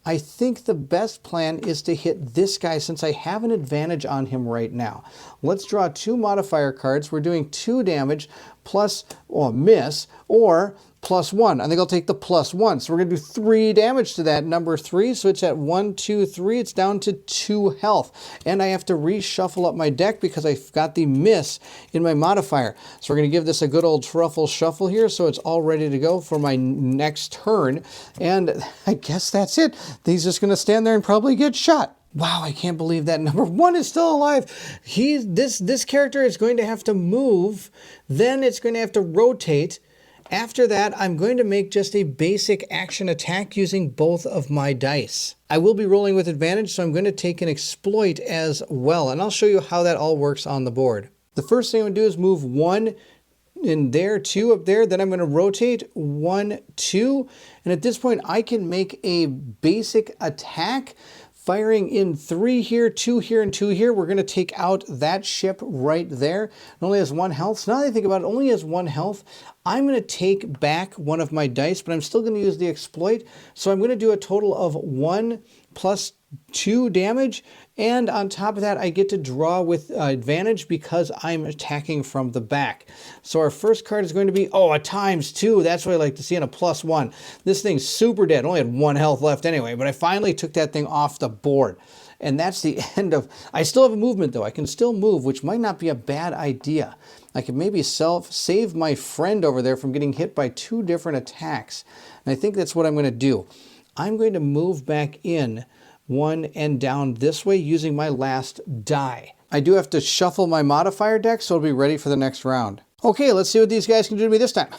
I think the best plan is to hit this guy since I have an advantage on him right now. Let's draw 2 modifier cards. We're doing 2 damage plus, or miss, or +1. I think I'll take the +1. So we're going to do 3 damage to that number 3. So it's at 1, 2, 3. It's down to 2 health. And I have to reshuffle up my deck because I've got the miss in my modifier. So we're going to give this a good old truffle shuffle here so it's all ready to go for my next turn. And I guess that's it. He's just going to stand there and probably get shot. Wow, I can't believe that number 1 is still alive. This character is going to have to move. Then it's going to have to rotate. After that, I'm going to make just a basic action attack using both of my dice. I will be rolling with advantage, so I'm going to take an exploit as well, and I'll show you how that all works on the board. The first thing I'm going to do is move 1 in there, 2 up there, then I'm going to rotate 1, 2, and at this point I can make a basic attack firing in 3 here, 2 here, and 2 here. We're going to take out that ship right there. It only has 1 health. So now that I think about it, it only has 1 health. I'm going to take back one of my dice, but I'm still going to use the exploit. So I'm going to do a total of 1 plus 2 damage. And on top of that, I get to draw with advantage because I'm attacking from the back. So our first card is going to be, oh, a ×2. That's what I like to see, in a +1. This thing's super dead. Only had 1 health left anyway, but I finally took that thing off the board. And that's the end of, I still have a movement though. I can still move, which might not be a bad idea. I could maybe save my friend over there from getting hit by 2 different attacks. And I think that's what I'm going to do. I'm going to move back in 1 and down this way using my last die. I do have to shuffle my modifier deck, so it'll be ready for the next round. Okay, let's see what these guys can do to me this time.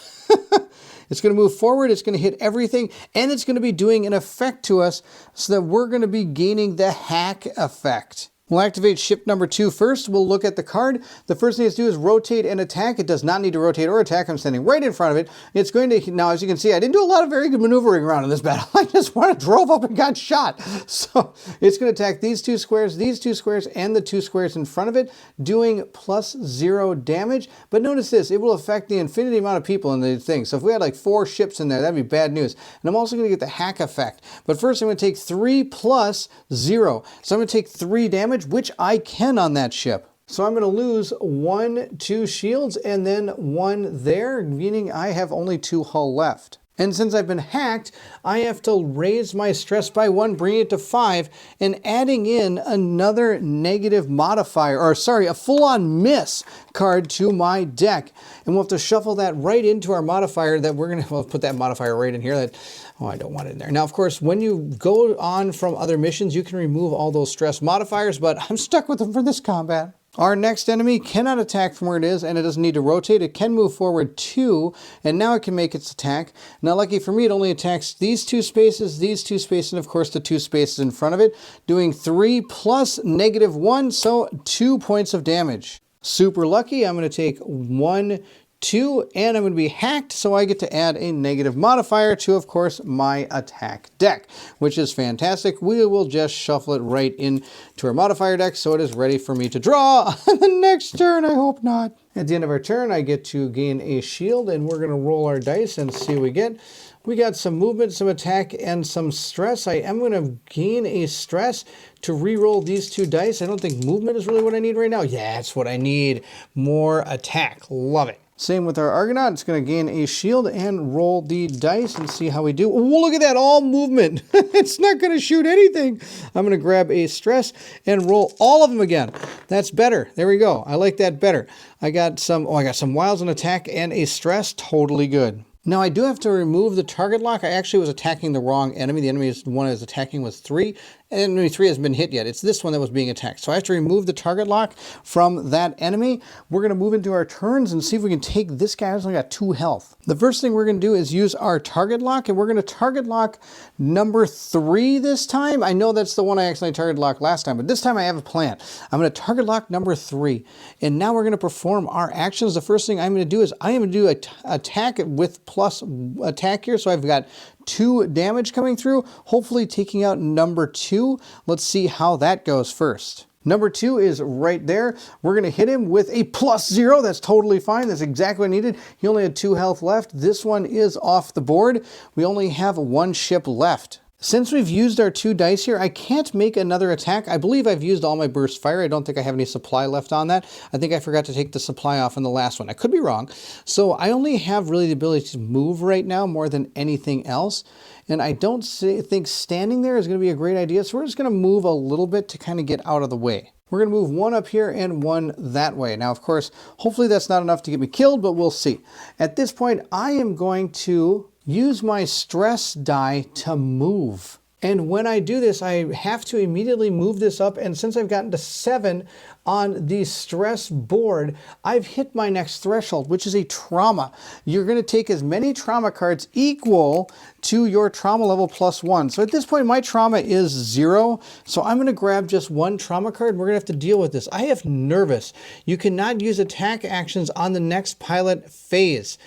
It's going to move forward, it's going to hit everything, and it's going to be doing an effect to us so that we're going to be gaining the hack effect. We'll activate ship number 2 first. We'll look at the card. The first thing it's do is rotate and attack. It does not need to rotate or attack. I'm standing right in front of it. It's going to, now as you can see, I didn't do a lot of very good maneuvering around in this battle. I just drove up and got shot. So it's going to attack these 2 squares, and the 2 squares in front of it, doing +0 damage. But notice this, it will affect the infinity amount of people in the thing. So if we had like 4 ships in there, that'd be bad news. And I'm also going to get the hack effect. But first I'm going to take 3 plus 0. So I'm going to take 3 damage, which I can on that ship. So I'm going to lose 1, 2 shields and then 1 there, meaning I have only 2 hull left. And since I've been hacked, I have to raise my stress by 1, bringing it to 5, and adding in another negative modifier, or sorry, a full-on miss card to my deck. And we'll have to shuffle that right into our modifier that we're going to, we'll put that modifier right in here. That, oh, I don't want it in there. Now, of course, when you go on from other missions, you can remove all those stress modifiers, but I'm stuck with them for this combat. Our next enemy cannot attack from where it is, and it doesn't need to rotate. It can move forward 2, and now it can make its attack. Now, lucky for me, it only attacks these 2 spaces, and of course the 2 spaces in front of it, doing 3 plus -1, so 2 points of damage. Super lucky, I'm going to take 1, 2, and I'm going to be hacked, so I get to add a negative modifier to, of course, my attack deck, which is fantastic. We will just shuffle it right into our modifier deck, so it is ready for me to draw on the next turn. I hope not. At the end of our turn, I get to gain a shield, and we're going to roll our dice and see what we get. We got some movement, some attack, and some stress. I am going to gain a stress to re-roll these 2 dice. I don't think movement is really what I need right now. Yeah, that's what I need. More attack. Love it. Same with our Argonaut. It's going to gain a shield and roll the dice and see how we do. Oh, look at that, all movement. It's not going to shoot anything. I'm going to grab a stress and roll all of them again. That's better. There we go. I like that better. I got some wilds on attack and a stress. Totally good. Now I do have to remove the target lock. I actually was attacking the wrong enemy. The enemy one I was attacking was 3. And enemy 3 hasn't been hit yet. It's this one that was being attacked. So I have to remove the target lock from that enemy. We're going to move into our turns and see if we can take this guy who's only got 2 health. The first thing we're going to do is use our target lock, and we're going to target lock number 3 this time. I know that's the one I accidentally target locked last time, but this time I have a plan. I'm going to target lock number 3, and now we're going to perform our actions. The first thing I'm going to do is I am going to do an attack with plus attack here. So I've got 2 damage coming through, hopefully taking out number 2. Let's see how that goes first. Number 2 is right there. We're going to hit him with a +0. That's totally fine. That's exactly what I needed. He only had 2 health left. This one is off the board. We only have 1 ship left. Since we've used our 2 dice here, I can't make another attack. I believe I've used all my burst fire. I don't think I have any supply left on that. I think I forgot to take the supply off on the last one. I could be wrong. So I only have really the ability to move right now more than anything else. And I don't think standing there is going to be a great idea. So we're just going to move a little bit to kind of get out of the way. We're going to move 1 up here and 1 that way. Now, of course, hopefully that's not enough to get me killed, but we'll see. At this point, I am going to use my stress die to move. And when I do this, I have to immediately move this up. And since I've gotten to 7 on the stress board, I've hit my next threshold, which is a trauma. You're going to take as many trauma cards equal to your trauma level +1. So at this point, my trauma is 0. So I'm going to grab just 1 trauma card. We're going to have to deal with this. I have nervous. You cannot use attack actions on the next pilot phase.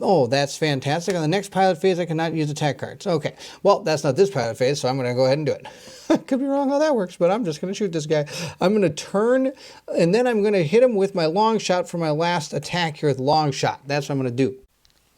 Oh, that's fantastic. On the next pilot phase, I cannot use attack cards. Okay, well, that's not this pilot phase, so I'm going to go ahead and do it. I could be wrong how that works, but I'm just going to shoot this guy. I'm going to turn, and then I'm going to hit him with my long shot for my last attack here with long shot. That's what I'm going to do.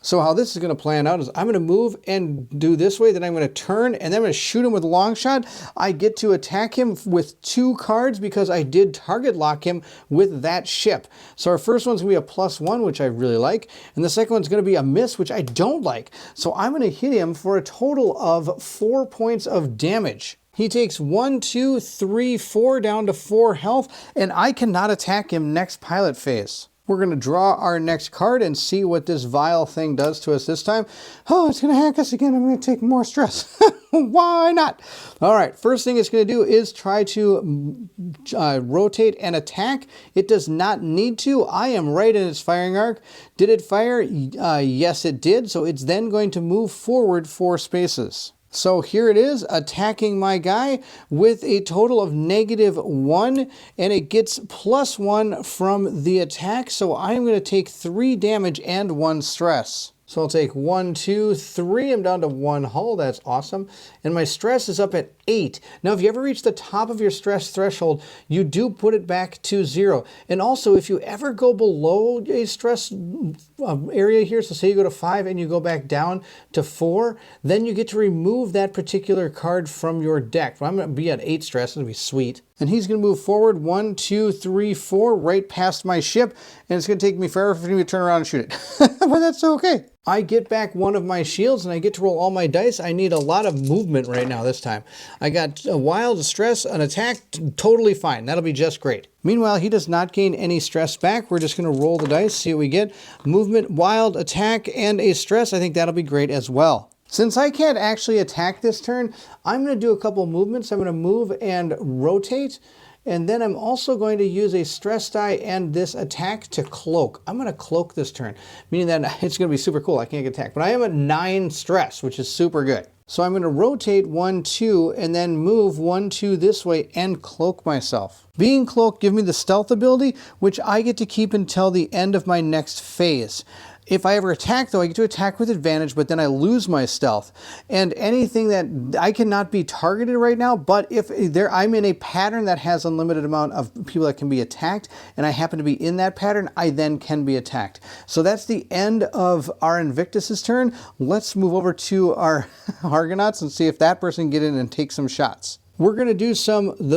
So how this is going to plan out is I'm going to move and do this way, then I'm going to turn, and then I'm going to shoot him with a long shot. I get to attack him with 2 cards because I did target lock him with that ship. So our first one's going to be a +1, which I really like, and the second one's going to be a miss, which I don't like. So I'm going to hit him for a total of 4 points of damage. He takes 1, 2, 3, 4 down to 4 health, and I cannot attack him next pilot phase. We're going to draw our next card and see what this vile thing does to us this time. Oh, it's going to hack us again. I'm going to take more stress. Why not? All right, first thing it's going to do is try to rotate and attack. It does not need to. I am right in its firing arc. Did it fire? Yes, it did. So it's then going to move forward 4 spaces. So here it is, attacking my guy with a total of -1, and it gets +1 from the attack. So I'm going to take 3 damage and 1 stress. So I'll take 1, 2, 3. I'm down to 1 hull. That's awesome. And my stress is up at 8. Now, if you ever reach the top of your stress threshold, you do put it back to 0. And also, if you ever go below a stress area here, so say you go to 5 and you go back down to 4, then you get to remove that particular card from your deck. Well, I'm going to be at 8 stress. It's going to be sweet. And he's going to move forward 1, 2, 3, 4, right past my ship. And it's going to take me forever for me to turn around and shoot it. But that's okay. I get back 1 of my shields and I get to roll all my dice. I need a lot of movement right now this time. I got a wild, a stress, an attack, totally fine. That'll be just great. Meanwhile, he does not gain any stress back. We're just going to roll the dice, see what we get. Movement, wild, attack, and a stress. I think that'll be great as well. Since I can't actually attack this turn, I'm going to do a couple movements. I'm going to move and rotate. And then I'm also going to use a stress die and this attack to cloak. I'm going to cloak this turn, meaning that it's going to be super cool. I can't get attacked, but I am at 9 stress, which is super good. So I'm going to rotate 1, 2, and then move 1, 2 this way and cloak myself. Being cloaked gives me the stealth ability, which I get to keep until the end of my next phase. If I ever attack, though, I get to attack with advantage, but then I lose my stealth. And anything that I cannot be targeted right now, but if I'm in a pattern that has unlimited amount of people that can be attacked, and I happen to be in that pattern, I then can be attacked. So that's the end of our Invictus's turn. Let's move over to our Argonauts and see if that person can get in and take some shots. we're going to do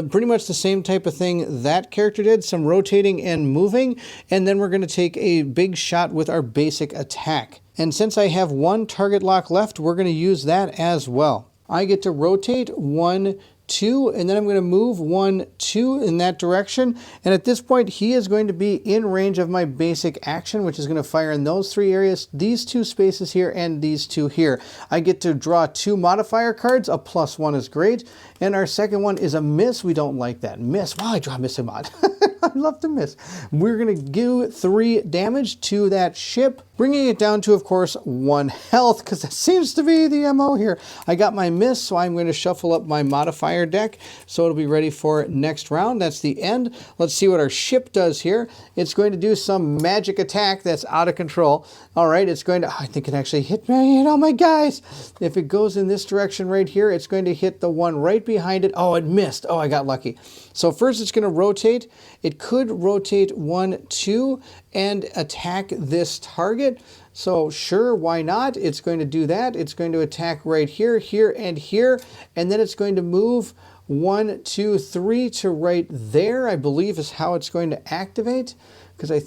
pretty much the same type of thing that character did, some rotating and moving, and then we're going to take a big shot with our basic attack. And since I have one target lock left, we're going to use that as well. I get to rotate 1, 2, and then I'm going to move 1, 2 in that direction. And at this point, he is going to be in range of my basic action, which is going to fire in those 3 areas, these 2 spaces here, and these 2 here. I get to draw 2 modifier cards. A +1 is great. And our second one is a miss. We don't like that. Miss. Wow, I draw a missing mod. I love to miss. We're going to do 3 damage to that ship, bringing it down to, of course, 1 health, because that seems to be the MO here. I got my miss, so I'm going to shuffle up my modifier deck, so it'll be ready for next round. That's the end. Let's see what our ship does here. It's going to do some magic attack that's out of control. All right, it's going to, I think it actually hit me. Oh my guys. If it goes in this direction right here, it's going to hit the one right behind it. Oh, it missed. Oh, I got lucky. So first it's going to rotate. It could rotate 1, 2 and attack this target. So sure, why not? It's going to do that. It's going to attack right here, here, and here. And then it's going to move 1, 2, 3 to right there, I believe is how it's going to activate. Because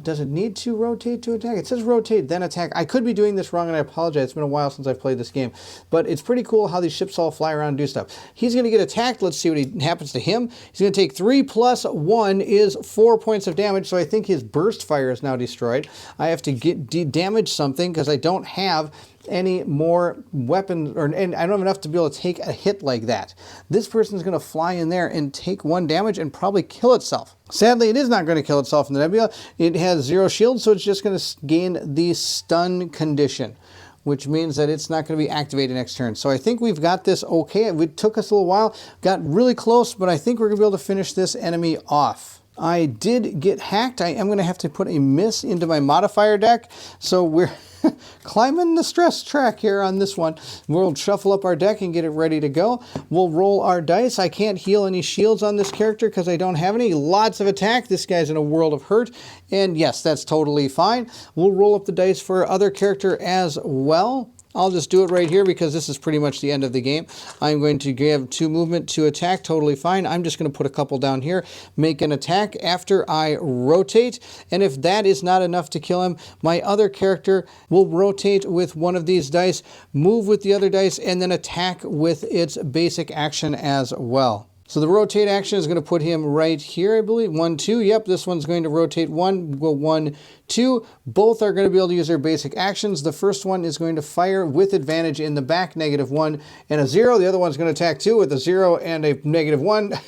does it need to rotate to attack? It says rotate, then attack. I could be doing this wrong, and I apologize. It's been a while since I've played this game. But it's pretty cool how these ships all fly around and do stuff. He's going to get attacked. Let's see what happens to him. He's going to take 3 + 1 is 4 points of damage, so I think his burst fire is now destroyed. I have to damage something because I don't have any more weapons, and I don't have enough to be able to take a hit like that. This person's going to fly in there and take 1 damage and probably kill itself. Sadly, it is not going to kill itself in the nebula. It has 0 shield, so it's just going to gain the stun condition, which means that it's not going to be activated next turn. So I think we've got this okay. It took us a little while, got really close, but I think we're going to be able to finish this enemy off. I did get hacked. I am going to have to put a miss into my modifier deck, so we're climbing the stress track here on this one. We'll shuffle up our deck and get it ready to go. We'll roll our dice. I can't heal any shields on this character because I don't have any. Lots of attack. This guy's in a world of hurt. And yes, that's totally fine. We'll roll up the dice for our other character as well. I'll just do it right here because this is pretty much the end of the game. I'm going to give 2 movement to attack, totally fine. I'm just going to put a couple down here, make an attack after I rotate. And if that is not enough to kill him, my other character will rotate with one of these dice, move with the other dice, and then attack with its basic action as well. So the rotate action is going to put him right here, I believe. 1, 2. Yep, this one's going to rotate 1, go 1, 2. Both are going to be able to use their basic actions. The first one is going to fire with advantage in the back, -1 and a 0. The other one's going to attack 2 with a 0 and a -1.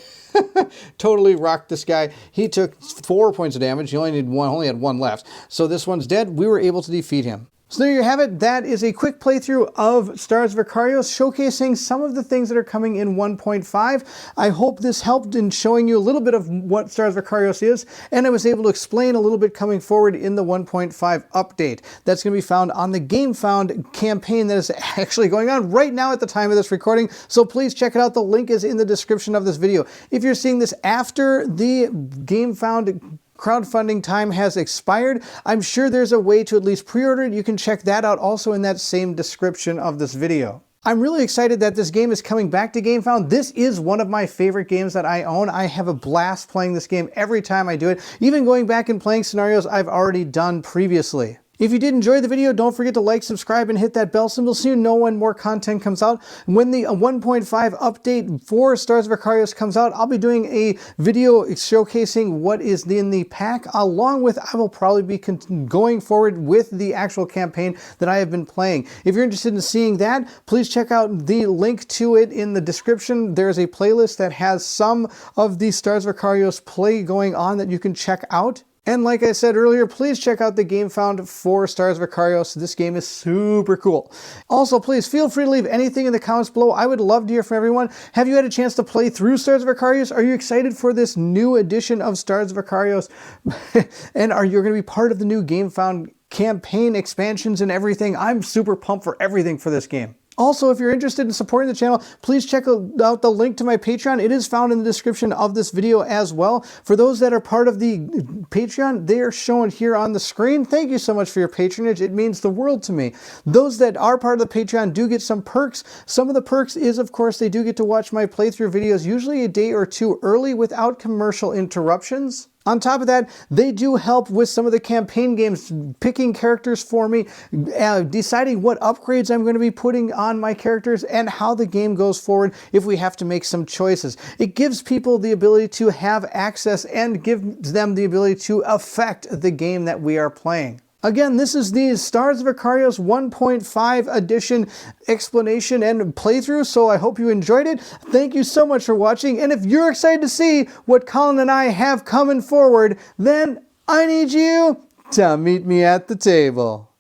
Totally rocked this guy. He took 4 points of damage. He only had 1 left. So this one's dead. We were able to defeat him. So there you have it. That is a quick playthrough of Stars of Akrios, showcasing some of the things that are coming in 1.5. I hope this helped in showing you a little bit of what Stars of Akrios is, and I was able to explain a little bit coming forward in the 1.5 update. That's going to be found on the Gamefound campaign that is actually going on right now at the time of this recording, so please check it out. The link is in the description of this video. If you're seeing this after the Gamefound crowdfunding time has expired, I'm sure there's a way to at least pre-order it. You can check that out also in that same description of this video. I'm really excited that this game is coming back to Gamefound. This is one of my favorite games that I own. I have a blast playing this game every time I do it, even going back and playing scenarios I've already done previously. If you did enjoy the video, don't forget to like, subscribe, and hit that bell symbol so you know when more content comes out. When the 1.5 update for Stars of Akrios comes out, I'll be doing a video showcasing what is in the pack, along with I will probably be going forward with the actual campaign that I have been playing. If you're interested in seeing that, please check out the link to it in the description. There's a playlist that has some of the Stars of Akrios play going on that you can check out. And like I said earlier, please check out the Gamefound for Stars of Akrios. This game is super cool. Also, please feel free to leave anything in the comments below. I would love to hear from everyone. Have you had a chance to play through Stars of Akrios? Are you excited for this new edition of Stars of Akrios? And are you going to be part of the new Gamefound campaign expansions and everything? I'm super pumped for everything for this game. Also, if you're interested in supporting the channel, please check out the link to my Patreon. It is found in the description of this video as well. For those that are part of the Patreon, they are shown here on the screen. Thank you so much for your patronage. It means the world to me. Those that are part of the Patreon do get some perks. Some of the perks is, of course, they do get to watch my playthrough videos usually a day or two early without commercial interruptions. On top of that, they do help with some of the campaign games, picking characters for me, deciding what upgrades I'm going to be putting on my characters, and how the game goes forward if we have to make some choices. It gives people the ability to have access and gives them the ability to affect the game that we are playing. Again, this is the Stars of Akrios 1.5 edition explanation and playthrough, so I hope you enjoyed it. Thank you so much for watching, and if you're excited to see what Colin and I have coming forward, then I need you to meet me at the table.